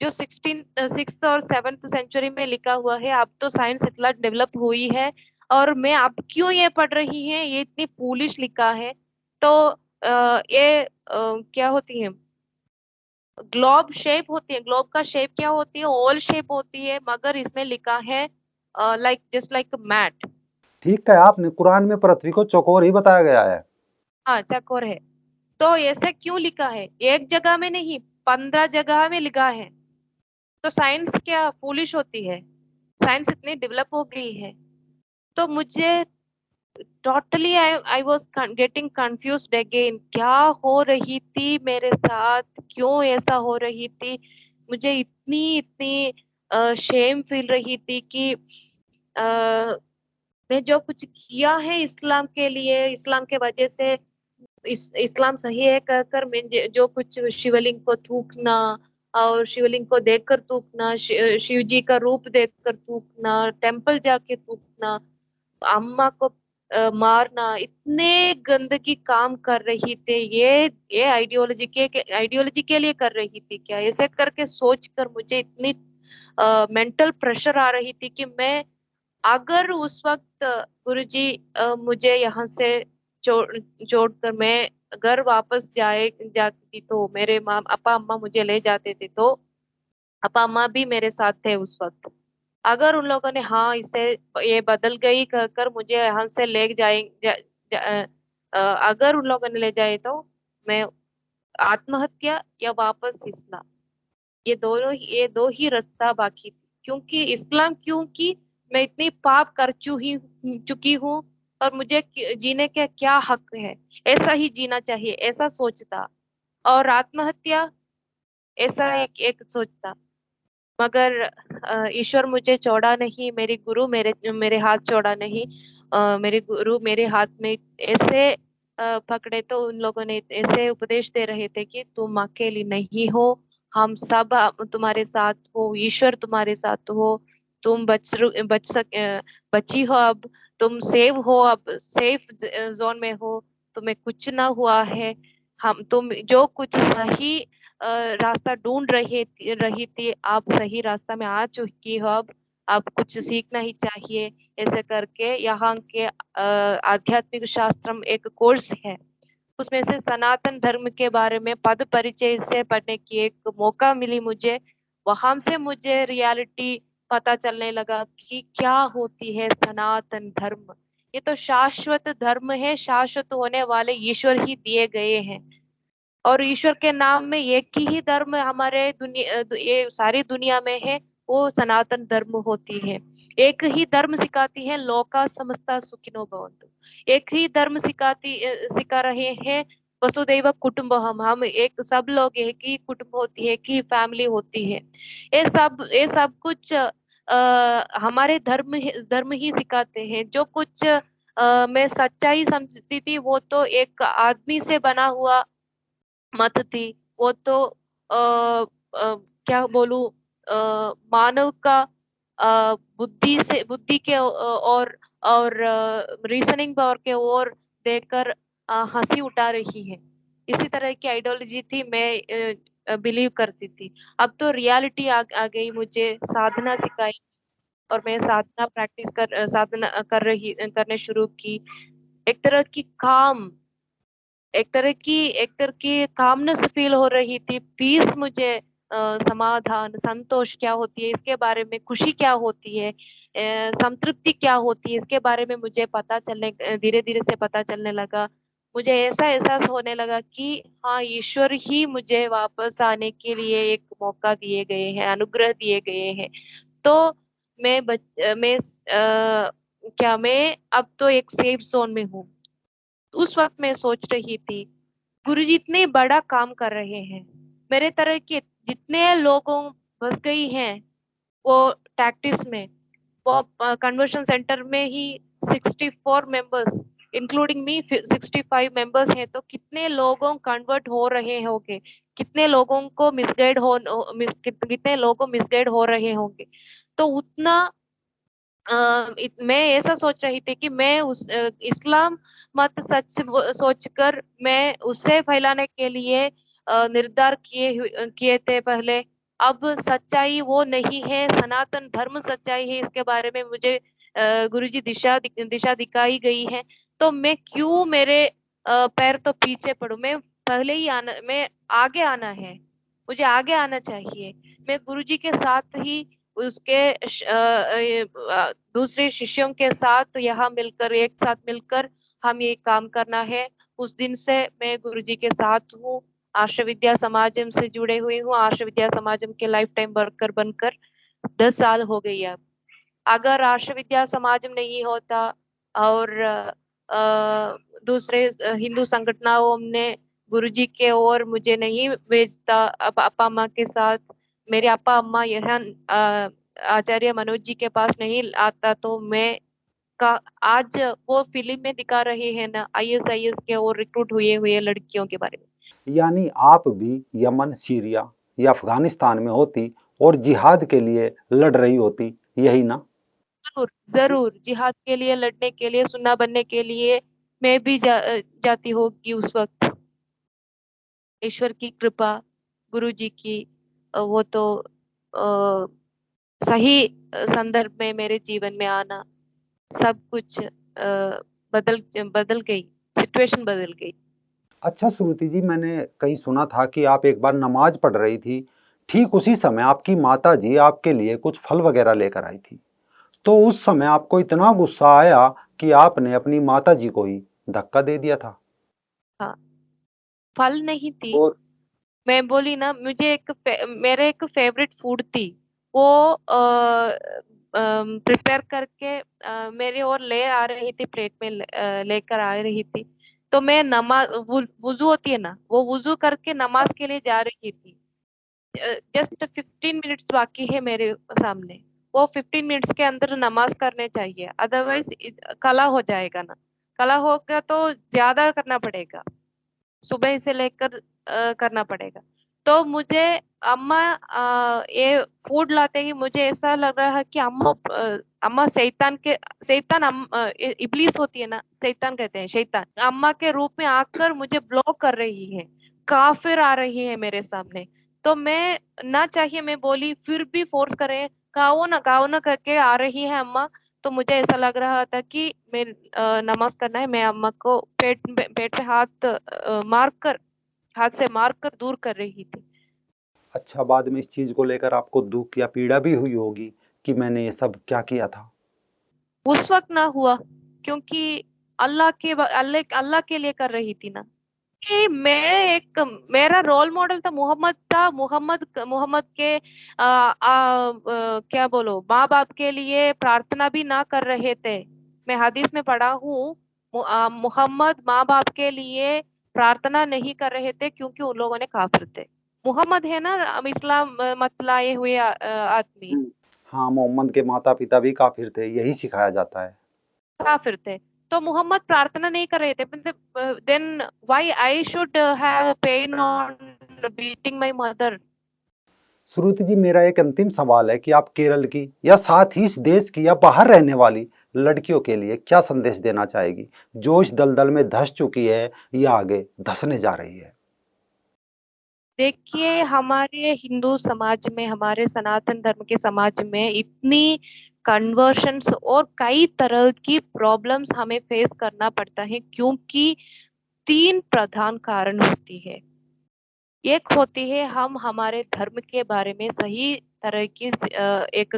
जो 6th और 7th सेंचुरी में लिखा हुआ है। अब तो साइंस इतना डेवलप हुई है, और मैं अब क्यों ये पढ़ रही है, ये इतनी फूलिश लिखा है। तो ये क्या होती है, ग्लोब शेप होती है, ग्लोब का शेप क्या होती है, ओवल शेप होती है, मगर इसमें लिखा है लाइक जस्ट लाइक मैट। ठीक है, आपने कुरान में पृथ्वी को चौकोर ही बताया गया है। हाँ, चकोर है। तो ऐसे क्यों लिखा है, एक जगह में नहीं, 15 जगह में लिखा है। तो साइंस क्या फूलिश होती है, साइंस इतनी डेवलप हो गई है। तो मुझे totally I was getting confused again, क्या हो रही थी मेरे साथ, क्यों ऐसा हो रही थी। मुझे इतनी इतनी शेम फील रही थी कि मैं जो कुछ किया है इस्लाम के लिए, इस्लाम के वजह से, इस्लाम सही है कहकर मैं जो कुछ शिवलिंग को थूकना, और शिवलिंग को देखकर थूकना, शिव जी का रूप देखकर थूकना, टेम्पल जाके थूकना, अम्मा को मारना, इतने गंदगी काम कर रही थे। ये आइडियोलॉजी के लिए कर रही थी क्या, ऐसे करके सोच कर मुझे इतनी मेंटल प्रेशर आ रही थी कि मैं, अगर उस वक्त गुरुजी मुझे यहाँ से छोड़कर मैं घर वापस जाती, तो मेरे माँ अपा अम्मा मुझे ले जाते थे, तो अपा अम्मा भी मेरे साथ थे उस वक्त। अगर उन लोगों ने हाँ इसे, ये बदल गई कहकर मुझे यहाँ से ले जाए अगर उन लोगों ने ले जाए, तो मैं आत्महत्या या वापस इस्लाम, ये दो ही रास्ता बाकी थी। क्योंकि इस्लाम, क्योंकि मैं इतनी पाप कर चुकी हूँ, और मुझे जीने का क्या हक है, ऐसा ही जीना चाहिए, ऐसा सोचता। और आत्महत्या, ऐसा एक सोचता। मगर ईश्वर मुझे छोड़ा नहीं, मेरी गुरु मेरे मेरे हाथ छोड़ा नहीं। मेरे गुरु मेरे हाथ में ऐसे पकड़े, तो उन लोगों ने ऐसे उपदेश दे रहे थे कि तुम अकेली नहीं हो, हम सब तुम्हारे साथ हो, ईश्वर तुम्हारे साथ हो, तुम बची हो अब, तुम सेव हो, अब सेफ जोन में हो, तुम्हें कुछ ना हुआ है। हम तुम जो कुछ सही रास्ता ढूंढ रही थी, आप सही रास्ता में आ चुकी हो अब। आप कुछ सीखना ही चाहिए, ऐसे करके यहाँ के आध्यात्मिक शास्त्र एक कोर्स है, उसमें से सनातन धर्म के बारे में पद परिचय से पढ़ने की एक मौका मिली मुझे। वहां से मुझे रियलिटी पता चलने लगा कि क्या होती है सनातन धर्म। ये तो शाश्वत धर्म है, शाश्वत होने वाले ईश्वर ही दिए गए हैं। और ईश्वर के नाम में एक ही धर्म हमारे ये सारी दुनिया में है, वो सनातन धर्म होती है। एक ही धर्म सिखाती है, लोका समस्ता सुखिनो भवन्तु। एक ही धर्म सिखा रहे हैं, वसुदैव कुटुम्बकम, हम एक, सब लोग एक ही कुटुंब होती है, एक ही फैमिली होती है। ये सब कुछ हमारे धर्म ही सिखाते हैं। जो कुछ मैं सच्चाई समझती थी, वो तो एक आदमी से बना हुआ मत थी। वो तो क्या बोलूं, मानव का बुद्धि के और रीजनिंग पावर के ओर देकर हंसी उठा रही है। इसी तरह की आइडियोलॉजी थी, मैं बिलीव करती थी। अब तो रियलिटी आ गई, मुझे साधना सिखाई, और मैं साधना साधना करने शुरू की। एक तरह की काम एक तरह की कामनेस फील हो रही थी, पीस मुझे, समाधान संतोष क्या होती है इसके बारे में, खुशी क्या होती है, संतृप्ति क्या होती है, इसके बारे में मुझे धीरे धीरे से पता चलने लगा। मुझे ऐसा एहसास होने लगा कि हाँ, ईश्वर ही मुझे वापस आने के लिए एक मौका दिए गए हैं, अनुग्रह दिए गए हैं। तो मैं क्या, मैं अब तो एक सेफ जोन में हूँ। उस वक्त मैं सोच रही थी, गुरुजी इतने बड़ा काम कर रहे हैं, मेरे तरह के जितने लोगों फंस गई हैं वो टैक्टिस में, वो कन्वर्शन सेंटर में ही 64 मेंबर्स, इंक्लूडिंग मी 65 मेंबर्स हैं, तो कितने लोगों कन्वर्ट हो रहे होंगे, कितने लोगों को कितने लोगों मिसगाइड हो रहे होंगे। तो उतना मैं ऐसा सोच रही थी कि मैं इस्लाम मत सच सोचकर मैं उसे फैलाने के लिए निर्धार किए थे पहले। अब सच्चाई वो नहीं है, सनातन धर्म सच्चाई है, इसके बारे में मुझे गुरुजी दिशा दिखाई गई है, तो मैं क्यों मेरे पैर तो पीछे पड़ूं। मैं आगे आना है, मुझे आगे आना चाहिए। मैं गुरुजी के साथ ही उसके दूसरे शिष्यों के साथ यहाँ मिलकर, एक साथ मिलकर हम ये काम करना है। उस दिन से मैं गुरुजी के साथ हूँ, आर्ष विद्या समाजम से जुड़े हुई हूँ, आर्ष विद्या समाजम के लाइफ टाइम वर्कर बनकर 10 साल हो गई अब। अगर आर्ष विद्या समाजम नहीं होता और दूसरे हिंदू संगठनों ने गुरुजी के ओर मुझे नहीं भेजता, अपा अम्मा के साथ, मेरे अपा अम्मा यहाँ आचार्य मनोज जी के पास नहीं आता, तो मैं का आज वो फिल्म में दिखा रहे हैं ना आईएसआईएस के और रिक्रूट हुए हुए लड़कियों के बारे में। यानी आप भी यमन, सीरिया या अफगानिस्तान में होती और जिहाद के लिए लड़ रही होती, यही ना? जरूर जरूर, जिहाद के लिए लड़ने के लिए, सुन्ना बनने के लिए मैं भी जाती होगी उस वक्त। ईश्वर की कृपा, गुरु जी की वो तो सही संदर्भ में मेरे जीवन में आना, सब कुछ बदल बदल गई, सिचुएशन बदल गई। अच्छा श्रुति जी, मैंने कहीं सुना था कि आप एक बार नमाज पढ़ रही थी, ठीक उसी समय आपकी माता जी आपके लिए कुछ फल वगैरह लेकर आई थी। तो उस समय आपको इतना गुस्सा आया कि आपने अपनी माता जी को ही धक्का दे दिया था। हाँ, फल नहीं थी, और मैं बोली ना, मुझे मेरे एक फेवरेट फूड थी, वो प्रिपेयर करके मेरे और ले आ रही थी, प्लेट में लेकर आ रही थी। तो मैं नमाज वुजू होती है ना, वो वुजू करके नमाज के लिए जा रही थी। जस्ट 15 मिनट्स बाकी है मेरे सामने, वो 15 मिनट्स के अंदर नमाज करने चाहिए, अदरवाइज कला हो जाएगा ना। कला होगा तो ज्यादा करना पड़ेगा, सुबह से लेकर करना पड़ेगा। तो मुझे अम्मा ये फूड लाते ही मुझे ऐसा लग रहा है कि अम्मा इब्लीस होती है ना, शैतान कहते हैं, शैतान अम्मा के रूप में आकर मुझे ब्लॉक कर रही है, काफिर आ रही है मेरे सामने। तो मैं ना चाहिए मैं बोली, फिर भी फोर्स करे, गाओ ना करके आ रही है अम्मा। तो मुझे ऐसा लग रहा था कि मैं नमाज करना है, मैं अम्मा को पेट पे हाथ से मार कर दूर कर रही थी। अच्छा, बाद में इस चीज को लेकर आपको दुख या पीड़ा भी हुई होगी कि मैंने ये सब क्या किया था? उस वक्त ना हुआ, क्योंकि अल्लाह के लिए कर रही थी ना। कि मेरा रोल मॉडल था, मोहम्मद था। मोहम्मद के क्या बोलो, माँ बाप के लिए प्रार्थना भी ना कर रहे थे। मैं हदीस में पढ़ा हूँ, मोहम्मद माँ बाप के लिए प्रार्थना नहीं कर रहे थे क्योंकि उन लोगों ने काफिर थे। मोहम्मद है ना, इस्लाम मत लाए हुए आदमी, हाँ, मोहम्मद के माता पिता भी काफिर थे, यही सिखाया जाता है। काफिर थे। तो मोहम्मद प्रार्थना नहीं कर रहे थे, मतलब then why I should have pain on beating my mother. Shruti ji, मेरा एक अंतिम सवाल है कि आप केरल की या साथ ही इस देश की या बाहर रहने वाली लड़कियों के लिए क्या संदेश देना चाहेगी, जो इस दलदल में धंस चुकी है या आगे धंसने जा रही है? देखिए, हमारे हिंदू समाज में, हमारे सनातन धर्म के समाज में इतनी कन्वर्शंस और कई तरह की प्रॉब्लम्स हमें फेस करना पड़ता है, क्योंकि 3 प्रधान कारण होती है। एक होती है, हम हमारे धर्म के बारे में सही तरह की एक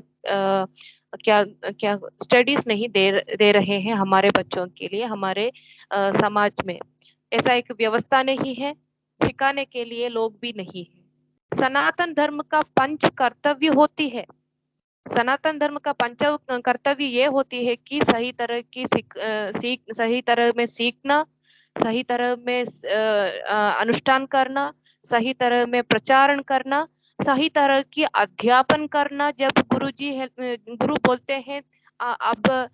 क्या क्या स्टडीज नहीं दे रहे हैं हमारे बच्चों के लिए, हमारे समाज में ऐसा एक व्यवस्था नहीं है, सिखाने के लिए लोग भी नहीं है। सनातन धर्म का पंच कर्तव्य होती है, सनातन धर्म का पंच कर्तव्य ये होती है कि सही तरह की सही तरह में सीखना, सही तरह में अनुष्ठान करना, सही तरह में प्रचारण करना, सही तरह की अध्यापन करना। जब गुरु बोलते हैं अब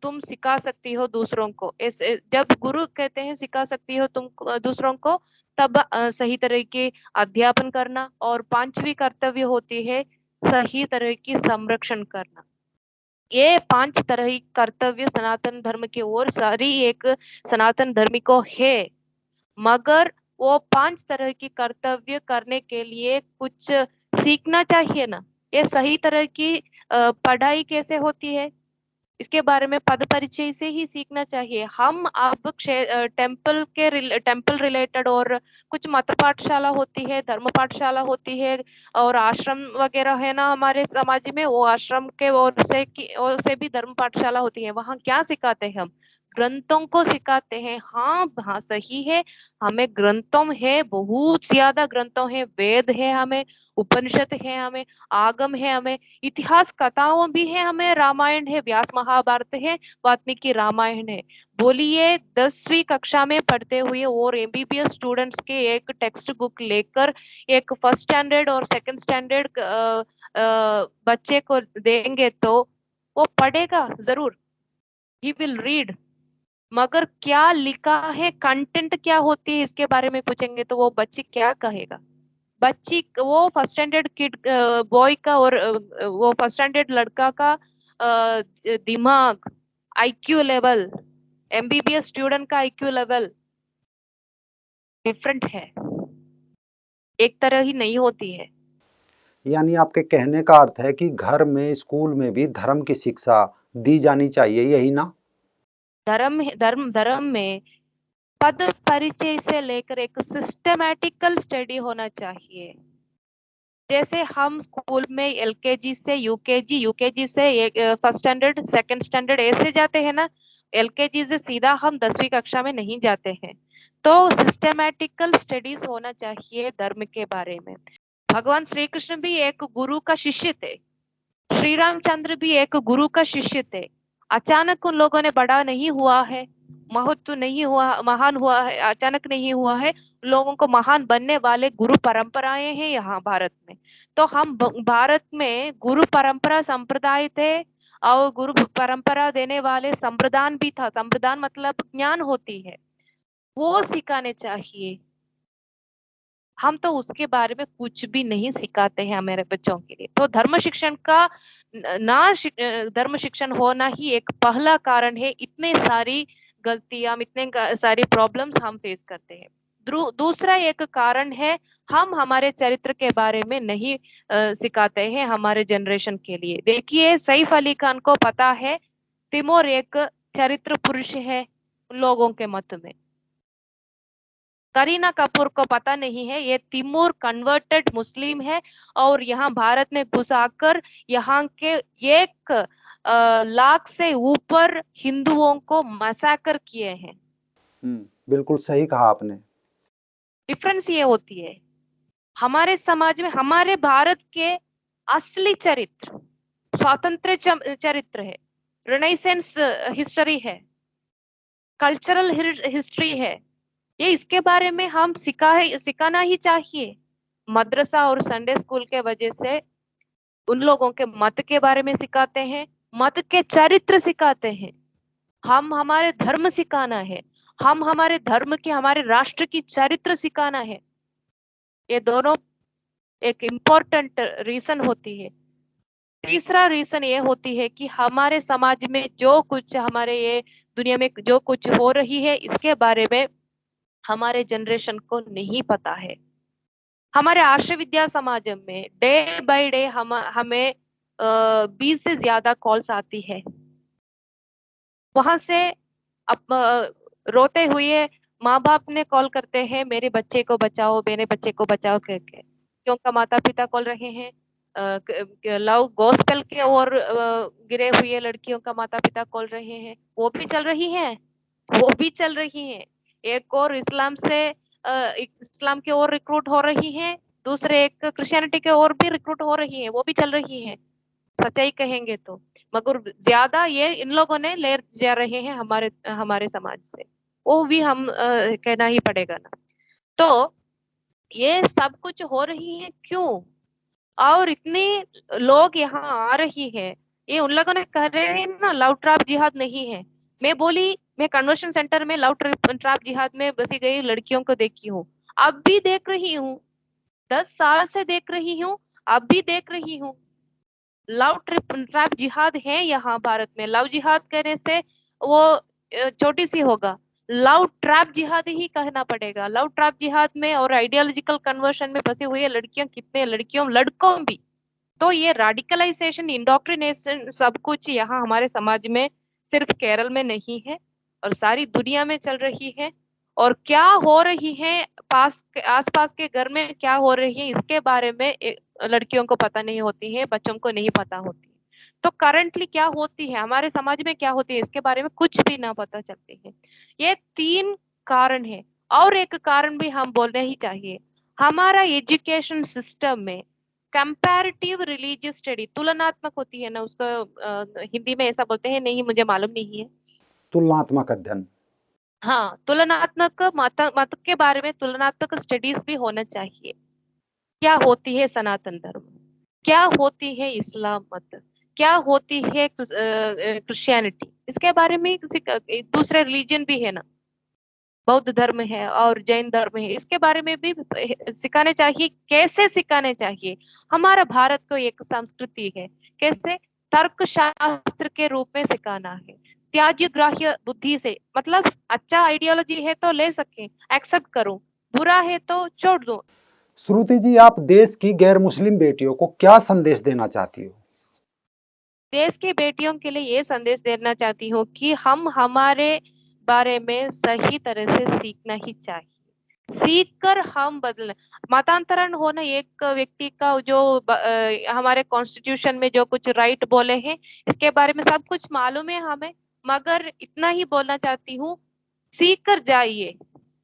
तुम सिखा सकती हो दूसरों को, जब गुरु कहते हैं सिखा सकती हो तुम दूसरों को, तब सही तरह के अध्यापन करना। और पांचवी कर्तव्य होती है सही तरह की संरक्षण करना। ये 5 तरह की कर्तव्य सनातन धर्म की ओर सारी एक सनातन धर्मी को है। मगर वो 5 तरह की कर्तव्य करने के लिए कुछ सीखना चाहिए ना। ये सही तरह की पढ़ाई कैसे होती है, इसके बारे में पद परिचय से ही सीखना चाहिए। हम अब टेम्पल रिलेटेड और कुछ मत पाठशाला होती है, धर्म पाठशाला होती है और आश्रम वगैरह है ना हमारे समाज में, वो आश्रम के ओर से भी धर्म पाठशाला होती है। वहाँ क्या सिखाते हैं हम? ग्रंथों को सिखाते हैं। हाँ हाँ सही है, हमें ग्रंथों है, बहुत ज्यादा ग्रंथों है, वेद है हमें, उपनिषद है हमें, आगम है हमें, इतिहास कथाओं भी है हमें, रामायण है, व्यास महाभारत है, वाल्मीकि रामायण है। बोलिए 10वीं कक्षा में पढ़ते हुए और एमबीबीएस स्टूडेंट्स के एक टेक्स्ट बुक लेकर एक फर्स्ट स्टैंडर्ड और सेकंड स्टैंडर्ड बच्चे को देंगे तो वो पढ़ेगा जरूर, ही विल रीड। मगर क्या लिखा है, कंटेंट क्या होती है, इसके बारे में पूछेंगे तो वो बच्ची क्या कहेगा? बच्ची वो फर्स्ट स्टैंडर्ड किड बॉय का और वो फर्स्ट स्टैंडर्ड लड़का का दिमाग, आईक्यू लेवल, एमबीबीएस स्टूडेंट का आईक्यू लेवल डिफरेंट है, एक तरह ही नहीं होती है। यानी आपके कहने का अर्थ है कि घर में, स्कूल में भी धर्म की शिक्षा दी जानी चाहिए, यही ना? धर्म में पद परिचय से लेकर एक सिस्टमैटिकल स्टडी होना चाहिए। जैसे हम स्कूल में एलकेजी से यूकेजी से फर्स्ट स्टैंडर्ड सेकंड स्टैंडर्ड ऐसे जाते हैं ना, एलकेजी से सीधा हम 10वीं कक्षा में नहीं जाते हैं। तो सिस्टमैटिकल स्टडीज होना चाहिए धर्म के बारे में। भगवान श्री कृष्ण भी एक गुरु का शिष्य थे, श्री रामचंद्र भी एक गुरु का शिष्य थे। अचानक उन लोगों ने बड़ा नहीं हुआ है, महत्व नहीं हुआ, महान हुआ है, अचानक नहीं हुआ है। लोगों को महान बनने वाले गुरु परंपराएं हैं यहाँ भारत में। तो हम भारत में गुरु परंपरा संप्रदाय थे और गुरु परंपरा देने वाले संप्रदान भी था। संप्रदान मतलब ज्ञान होती है, वो सिखाने चाहिए। हम तो उसके बारे में कुछ भी नहीं सिखाते हैं हमारे बच्चों के लिए। तो धर्म शिक्षण का धर्म शिक्षण होना ही एक पहला कारण है, इतने सारी गलतियां, इतने सारी प्रॉब्लम्स हम फेस करते हैं। दूसरा एक कारण है, हम हमारे चरित्र के बारे में नहीं सिखाते हैं हमारे जनरेशन के लिए। देखिए सैफ अली खान को पता है तिमोर एक चरित्र पुरुष है लोगों के मत में, करीना कपूर को पता नहीं है ये तिमूर कन्वर्टेड मुस्लिम है और यहाँ भारत में घुसाकर यहाँ के 1 लाख से ऊपर हिंदुओं को मैसेकर किए हैं। बिल्कुल सही कहा आपने। डिफरेंस ये होती है, हमारे समाज में हमारे भारत के असली चरित्र स्वातंत्र चरित्र है, रेनेसेंस हिस्ट्री है, कल्चरल हिस्ट्री है, ये इसके बारे में हम सिखाना ही चाहिए। मदरसा और संडे स्कूल के वजह से उन लोगों के मत के बारे में सिखाते हैं, मत के चरित्र सिखाते हैं। हम हमारे धर्म सिखाना है, हम हमारे धर्म की, हमारे राष्ट्र की चरित्र सिखाना है। ये दोनों एक इम्पोर्टेंट रीजन होती है। तीसरा रीजन ये होती है कि हमारे समाज में जो कुछ, हमारे ये दुनिया में जो कुछ हो रही है, इसके बारे में हमारे जनरेशन को नहीं पता है। हमारे आर्ष विद्या समाज में डे बाय डे हमें 20 से ज्यादा कॉल्स आती है। वहां से रोते हुए माँ बाप ने कॉल करते हैं, मेरे बच्चे को बचाओ, मेरे बच्चे को बचाओ करके। क्यों का माता पिता कॉल रहे हैं, लव गॉस्पेल के और गिरे हुए लड़कियों का माता पिता कॉल रहे हैं, वो भी चल रही हैं, वो भी चल रही हैं। एक और इस्लाम से इस्लाम के ओर रिक्रूट हो रही हैं, दूसरे एक क्रिश्चियनिटी के ओर भी रिक्रूट हो रही हैं, वो भी चल रही हैं, सच्चाई कहेंगे तो। मगर ज्यादा ये इन लोगों ने ले जा रहे हैं हमारे हमारे समाज से, वो भी हम कहना ही पड़ेगा ना। तो ये सब कुछ हो रही है क्यों, और इतने लोग यहाँ आ रही है, ये उन लोगों ने कह रहे हैं ना लव ट्रैप जिहाद नहीं है। मैं बोली, मैं कन्वर्शन सेंटर में लव ट्रैप जिहाद में बसी गई लड़कियों को देखी हूँ, अब भी देख रही हूँ, 10 साल से देख रही हूँ, अब भी देख रही हूँ। लव ट्रैप जिहाद है यहाँ भारत में। लव जिहाद करने से वो छोटी सी होगा, लव ट्रैप जिहाद ही कहना पड़ेगा। लव ट्रैप जिहाद में और आइडियोलॉजिकल कन्वर्शन में फंसी हुई है लड़कियां, कितने लड़कियों लड़कों भी तो ये रेडिकलाइजेशन, इंडोक्ट्रिनेशन, सब कुछ यहाँ हमारे समाज में सिर्फ केरल में नहीं है और सारी दुनिया में चल रही है। और क्या हो रही है आसपास के घर में, क्या हो रही है इसके बारे में लड़कियों को पता नहीं होती है, बच्चों को नहीं पता होती है। तो करंटली क्या होती है हमारे समाज में, क्या होती है इसके बारे में कुछ भी ना पता चलती है। ये तीन कारण है। और एक कारण भी हम बोलना ही चाहिए, हमारा एजुकेशन सिस्टम में कंपैरेटिव रिलीजियस स्टडी, तुलनात्मक होती है ना उसको, हिंदी में ऐसा बोलते हैं, नहीं मुझे मालूम नहीं है। तुलनात्मक अध्ययन। हाँ, तुलनात्मक मत मत के बारे में तुलनात्मक स्टडीज भी होना चाहिए। क्या होती है सनातन धर्म, क्या होती है इस्लाम मत, क्या होती है क्रिश्चियनिटी, इसके बारे में दूसरे रिलीजन भी है ना, बौद्ध धर्म है और जैन धर्म है, इसके बारे में भी सिखाने चाहिए। कैसे सिखाने चाहिए? हमारा भारत तो एक संस्कृति है, कैसे? तर्क शास्त्र के रूप में सिखाना है, त्याज्य ग्राह्य बुद्धि से, मतलब अच्छा आइडियोलॉजी है तो ले सके, एक्सेप्ट करो, बुरा है तो छोड़ दो। श्रुति जी, आप देश की गैर मुस्लिम बेटियों को क्या संदेश देना चाहती हो? देश की बेटियों के लिए ये संदेश देना चाहती हूँ कि हम हमारे बारे में सही तरह से सीखना ही चाहिए, सीख कर हम बदलें। मतांतरण होना एक व्यक्ति का जो हमारे कॉन्स्टिट्यूशन में जो कुछ राइट बोले हैं, इसके बारे में सब कुछ मालूम है हमें, मगर इतना ही बोलना चाहती हूँ, सीख कर जाइए।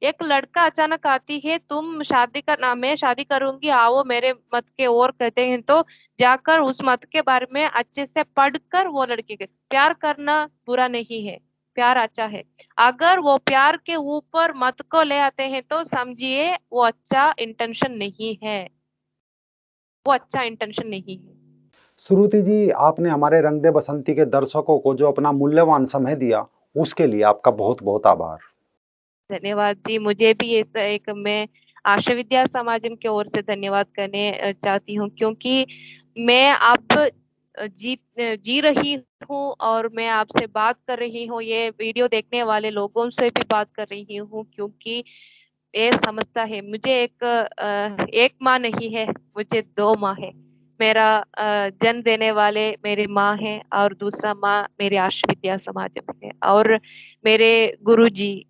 एक लड़का अचानक आती है, तुम शादी का नाम है, शादी करूंगी, आओ मेरे मत के और कहते हैं, तो जाकर उस मत के बारे में अच्छे से पढ़कर वो लड़की के प्यार करना बुरा नहीं है, प्यार अच्छा है। अगर वो प्यार के ऊपर मत को ले आते हैं तो समझिए वो अच्छा इंटेंशन नहीं है, वो अच्छा इंटेंशन नहीं है। श्रुति जी, आपने हमारे रंग दे बसंती के दर्शकों को जो अपना मूल्यवान समय दिया, उसके लिए आपका बहुत बहुत आभार। धन्यवाद जी, मुझे भी ऐसा एक, मैं आशा विद्या समाजम की ओर से धन्यवाद करने चाहती हूँ, क्योंकि मैं अब जी रही हूँ और मैं आपसे बात कर रही हूँ, ये वीडियो देखने वाले लोगों से भी बात कर रही हूँ, क्योंकि ये समझता है मुझे एक माँ नहीं है, मुझे दो माँ है। मेरा जन्म देने वाले मेरी माँ है और दूसरा माँ मेरे आशा विद्या समाजम है, और मेरे गुरु जी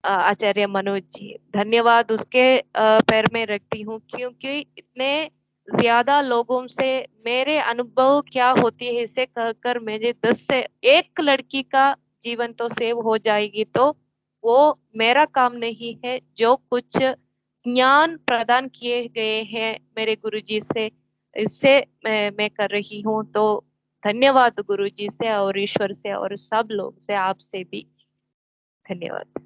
आचार्य मनोज जी, धन्यवाद उसके पैर में रखती हूँ, क्योंकि इतने ज्यादा लोगों से मेरे अनुभव क्या होती है इसे कहकर मेरे 10 से एक लड़की का जीवन तो सेव हो जाएगी, तो वो मेरा काम नहीं है। जो कुछ ज्ञान प्रदान किए गए हैं मेरे गुरुजी से, इससे मैं कर रही हूँ। तो धन्यवाद गुरुजी से और ईश्वर से और सब लोग से, आपसे भी धन्यवाद।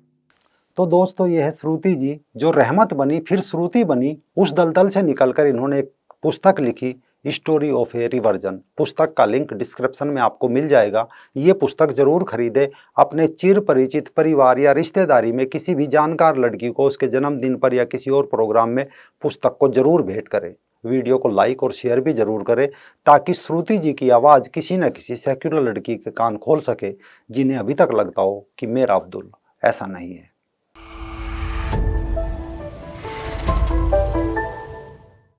तो दोस्तों, ये है श्रुति जी, जो रहमत बनी फिर श्रुति बनी। उस दलदल से निकलकर इन्होंने एक पुस्तक लिखी, स्टोरी ऑफ ए रिवर्जन। पुस्तक का लिंक डिस्क्रिप्शन में आपको मिल जाएगा। ये पुस्तक जरूर खरीदें। अपने चिर परिचित परिवार या रिश्तेदारी में किसी भी जानकार लड़की को उसके जन्मदिन पर या किसी और प्रोग्राम में पुस्तक को जरूर भेंट करें। वीडियो को लाइक और शेयर भी जरूर करें, ताकि श्रुति जी की आवाज़ किसी न किसी सेक्युलर लड़की के कान खोल सके, जिन्हें अभी तक लगता हो कि मेरा अब्दुल ऐसा नहीं है।